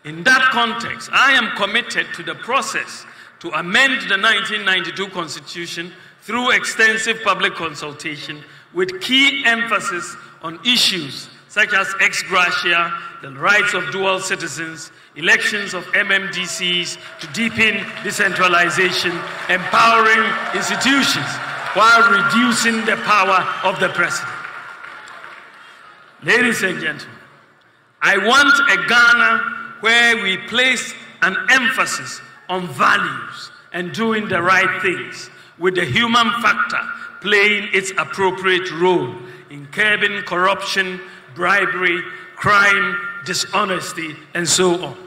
In that context, I am committed to the process to amend the 1992 Constitution through extensive public consultation with key emphasis on issues such as ex gratia, the rights of dual citizens, elections of MMDCs to deepen decentralization, empowering institutions while reducing the power of the president. Ladies and gentlemen, I want a Ghana where we place an emphasis on values and doing the right things, with the human factor playing its appropriate role in curbing corruption, bribery, crime, dishonesty, and so on.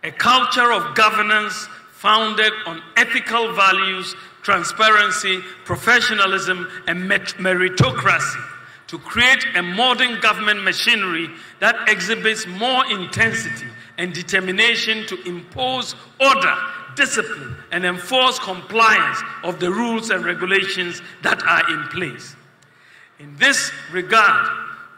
A culture of governance founded on ethical values, transparency, professionalism, and meritocracy, to create a modern government machinery that exhibits more intensity and determination to impose order, discipline, and enforce compliance of the rules and regulations that are in place. In this regard,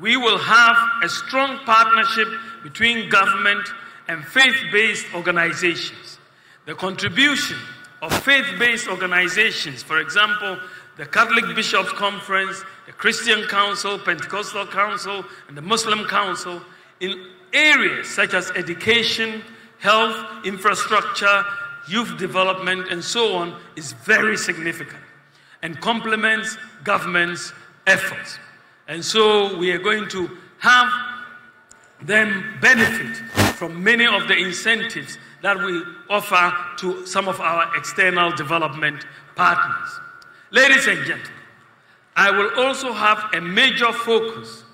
we will have a strong partnership between government and faith-based organizations. The contribution of faith-based organizations, for example, the Catholic Bishops' Conference, the Christian Council, Pentecostal Council, and the Muslim Council, in areas such as education, health, infrastructure, youth development, and so on, is very significant and complements government's efforts. And so we are going to have them benefit from many of the incentives that we offer to some of our external development partners. Ladies and gentlemen, I will also have a major focus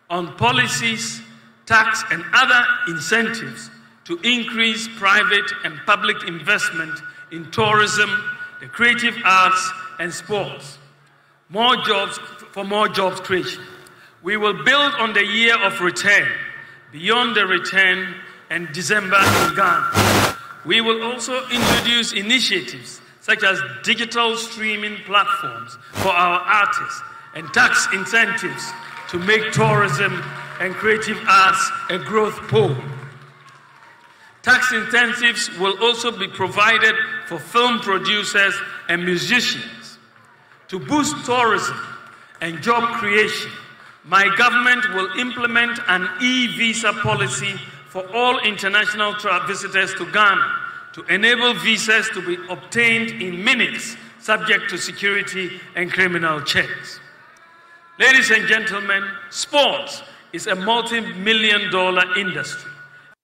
on policies, tax, and other incentives to increase private and public investment in tourism, the creative arts, and sports. More jobs creation. We will build on the year of return, beyond the return, and December in Ghana. We will also introduce initiatives such as digital streaming platforms for our artists and tax incentives to make tourism and creative arts a growth pole. Tax incentives will also be provided for film producers and musicians. To boost tourism and job creation, my government will implement an e-visa policy for all international visitors to Ghana to enable visas to be obtained in minutes, subject to security and criminal checks. Ladies and gentlemen, sports is a multi-million-dollar industry,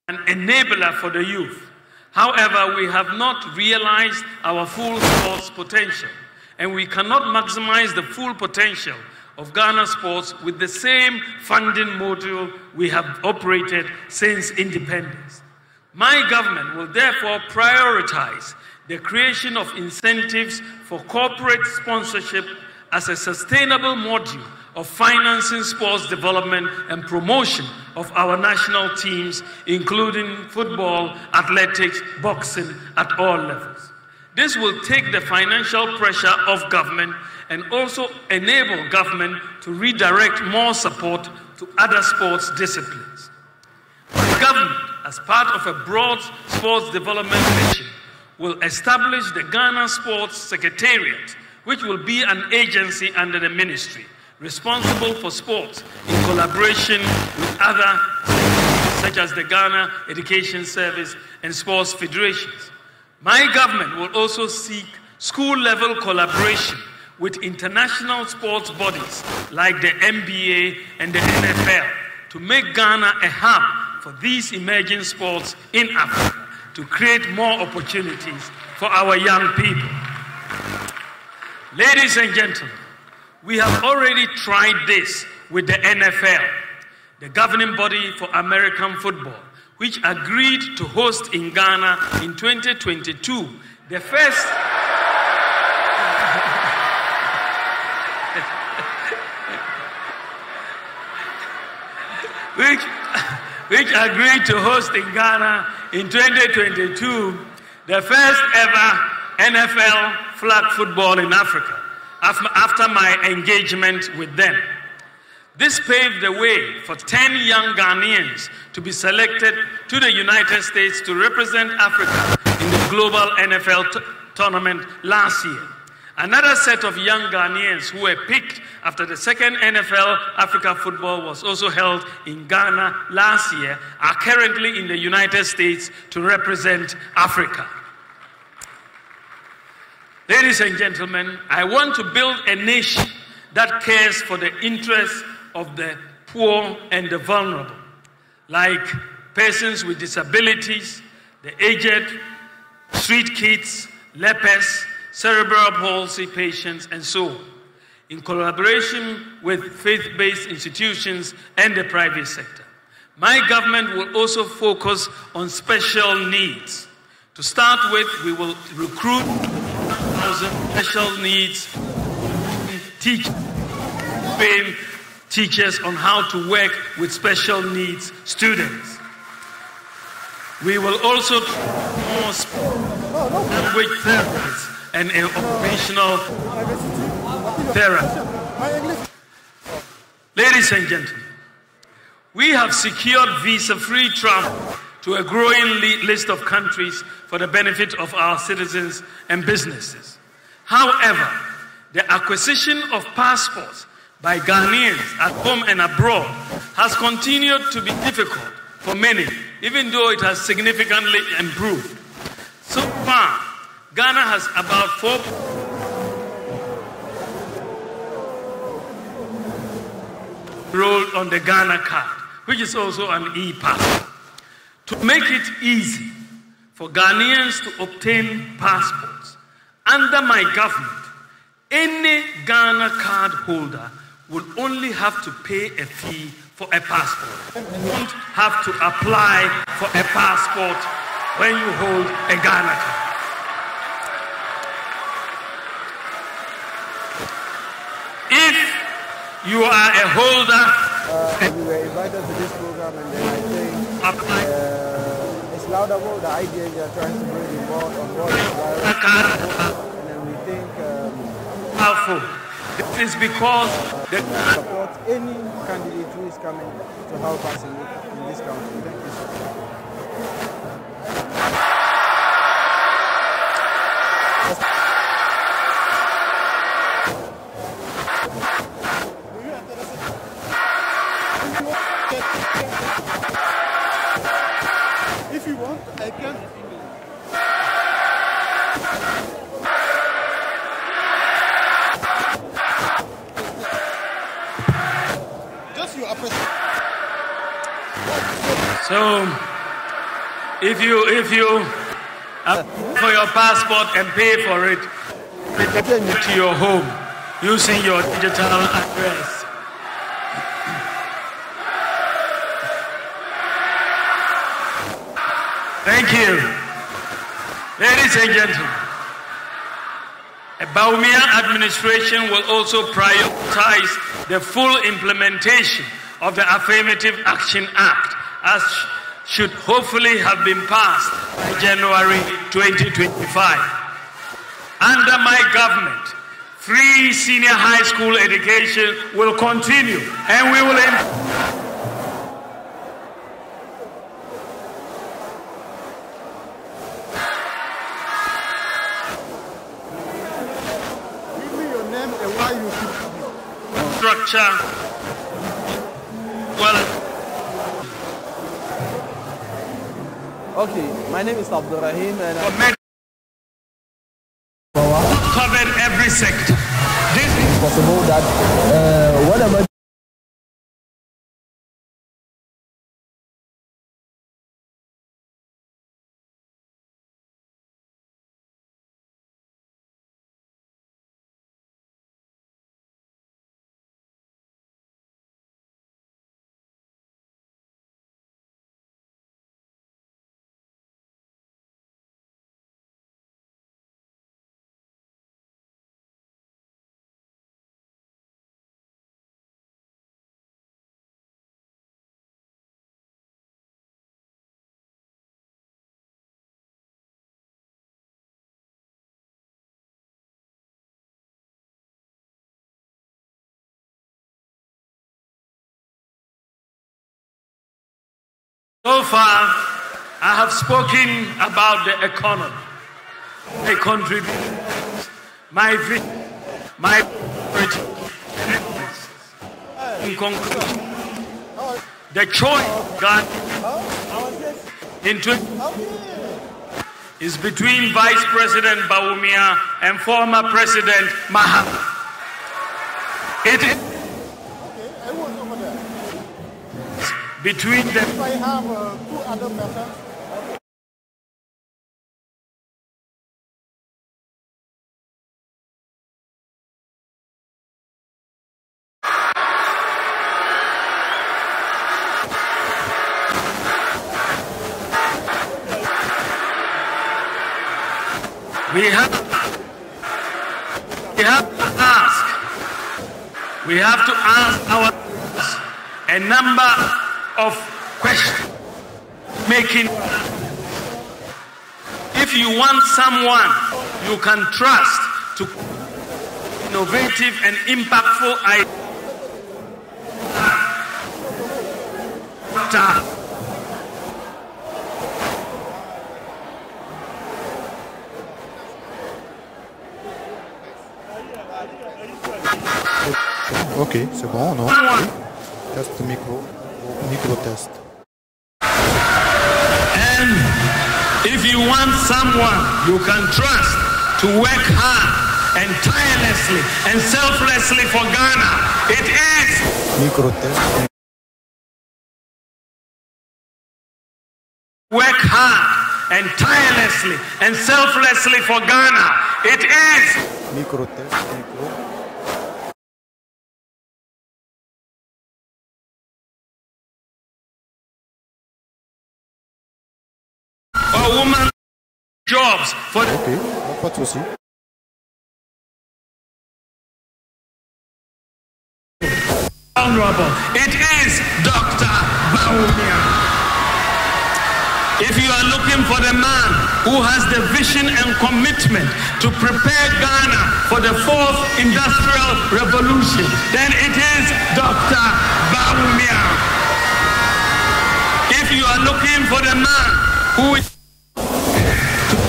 an enabler for the youth. However, we have not realized our full sports potential, and we cannot maximize the full potential of Ghana sports with the same funding model we have operated since independence. My government will therefore prioritize the creation of incentives for corporate sponsorship as a sustainable module of financing sports development and promotion of our national teams, including football, athletics, boxing at all levels. This will take the financial pressure off government and also enable government to redirect more support to other sports disciplines. The government, as part of a broad sports development mission, will establish the Ghana Sports Secretariat, which will be an agency under the ministry, responsible for sports in collaboration with other sectors, such as the Ghana Education Service and sports federations. My government will also seek school-level collaboration with international sports bodies like the NBA and the NFL to make Ghana a hub for these emerging sports in Africa, to create more opportunities for our young people. Ladies and gentlemen, We have already tried this with the NFL, the governing body for American football, which agreed to host in Ghana in 2022 the first which agreed to host in Ghana in 2022 the first ever NFL flag football in Africa after my engagement with them. This paved the way for 10 young Ghanaians to be selected to the United States to represent Africa in the global NFL tournament last year. Another set of young Ghanaians who were picked after the second NFL Africa football was also held in Ghana last year are currently in the United States to represent Africa. Ladies and gentlemen, I want to build a nation that cares for the interests of the poor and the vulnerable, like persons with disabilities, the aged, street kids, lepers, cerebral palsy patients, and so on, in collaboration with faith-based institutions and the private sector. My government will also focus on special needs. To start with, we will recruit 1,000 special needs teachers, train teachers on how to work with special needs students. We will also train more language therapists and occupational therapy. Ladies and gentlemen, we have secured visa-free travel to a growing list of countries for the benefit of our citizens and businesses. However, the acquisition of passports by Ghanaians at home and abroad has continued to be difficult for many, even though it has significantly improved. So far, Ghana has about 4 enrolled on the Ghana card, which is also an e-passport. To make it easy for Ghanaians to obtain passports, under my government, any Ghana card holder will only have to pay a fee for a passport. You won't have to apply for a passport when you hold a Ghana card. If you are a holder, we were invited to this program, and then I think it's laudable the idea they are trying to bring on board and then we think powerful. This is because they support any candidate who is coming to help us in this country. Thank you so much. If you want, I can. Just your appreciation. So, if you for your passport and pay for it, return it to your home using your digital address. Thank you. Ladies and gentlemen, a Bawumia administration will also prioritize the full implementation of the Affirmative Action Act, as should hopefully have been passed by January 2025. Under my government, free senior high school education will continue, and we will structure. Well, okay, my name is Abdul Rahim, and covered every sector. This is possible that whatever So far, I have spoken about the economy, my contribution, my vision, my priority. In conclusion, the choice God into is between Vice President Bawumia and former President Mahama. It is between them. If I have two other persons, We have to ask ourselves a number of questions. If you want someone you can trust to innovative and impactful ideas, Ok, c'est bon, non? Test micro test. And if you want someone you can trust to work hard and tirelessly and selflessly for Ghana, it is Micro test. work hard and tirelessly and selflessly for Ghana. It is Micro test. Micro. a woman jobs for the Ok, pas de souci. vulnerable. It is Dr. Bawumia. If you are looking for the man who has the vision and commitment to prepare Ghana for the fourth industrial revolution, then it is Dr. Bawumia. If you are looking for the man who is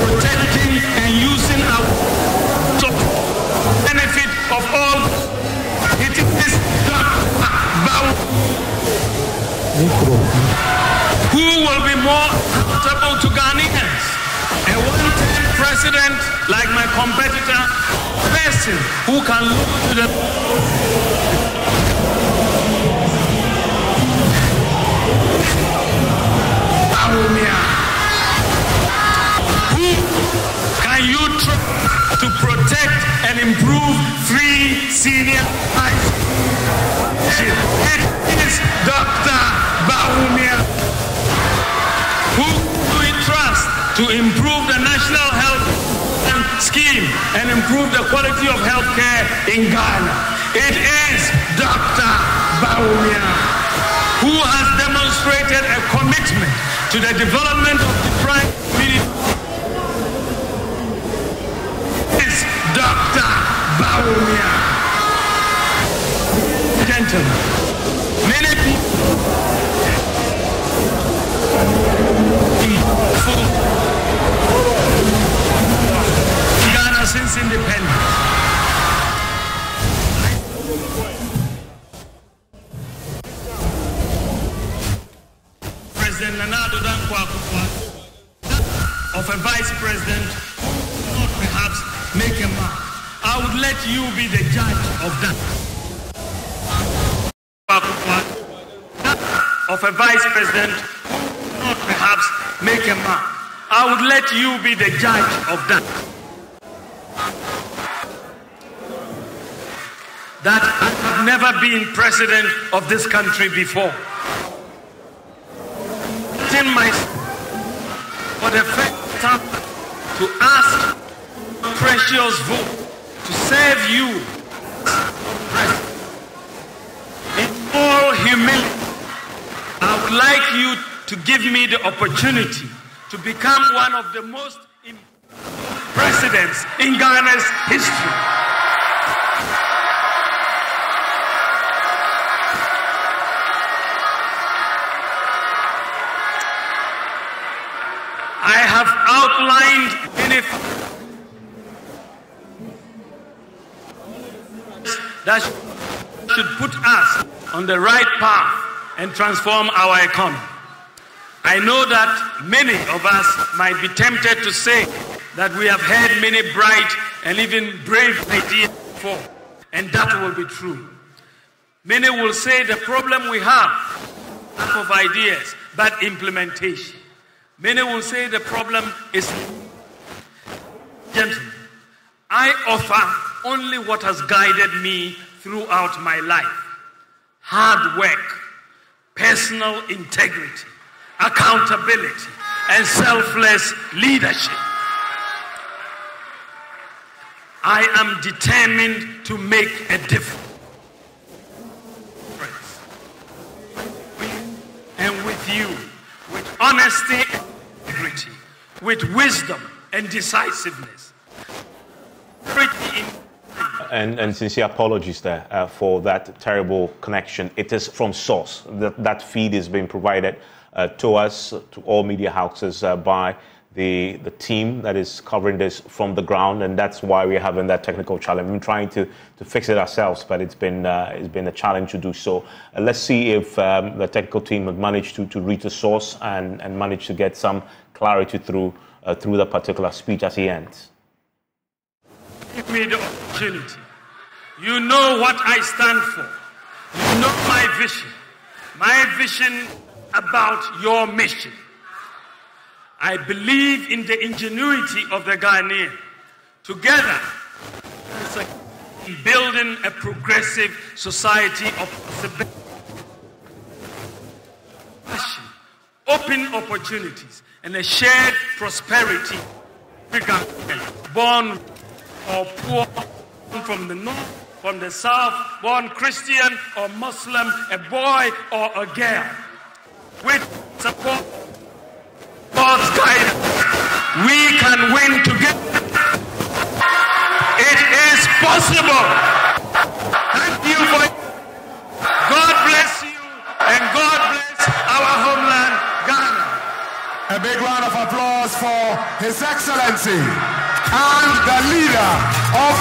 protecting and using our benefit of all, it is Dr. Bawumia. Who will be more accountable to Ghanaians? A one-term president like my competitor, person who can look to the Bawumia. Who can you trust to protect and improve free senior high school? It is Dr. Bawumia. Who do we trust to improve the national health scheme and improve the quality of health care in Ghana? It is Dr. Bawumia, who has demonstrated a commitment to the development of deprived communities. It's Dr. Bawumia. Gentlemen, many people Ghana since independence. President Nana Addo Dankwa of a vice president who not perhaps make a mark. I would let you be the judge of that. Of a vice president who not perhaps make a mark. I would let you be the judge of that. That I have never been president of this country before. In my for the first time to ask precious vote to serve you in all humility. I would like you to give me the opportunity to become one of the most presidents in Ghana's history. that should put us on the right path and transform our economy. I know that many of us might be tempted to say that we have heard many bright and even brave ideas before, and that will be true. Many will say the problem we have of ideas, but implementation. Many will say the problem is, gentlemen, I offer only what has guided me throughout my life. Hard work, personal integrity, accountability, and selfless leadership. I am determined to make a difference. And with you, with honesty and integrity, with wisdom and decisiveness. And sincere apologies there for that terrible connection. It is from source. That feed is being provided to us, to all media houses, by the team that is covering this from the ground, and that's why we're having that technical challenge. We've been trying to fix it ourselves, but it's been a challenge to do so. Let's see if the technical team have managed to reach the source and manage to get some clarity through the particular speech as he ends. Give me the opportunity. You know what I stand for. You know my vision. My vision about your mission. I believe in the ingenuity of the Ghanaian. Together, in building a progressive society of possibility, open opportunities, and a shared prosperity. Born or poor, from the north, from the south, born Christian or Muslim, a boy or a girl, with support, God's guidance, we can win together. It is possible. Thank you for it. God bless you, and God bless our homeland, Ghana. A big round of applause for His Excellency and the leader of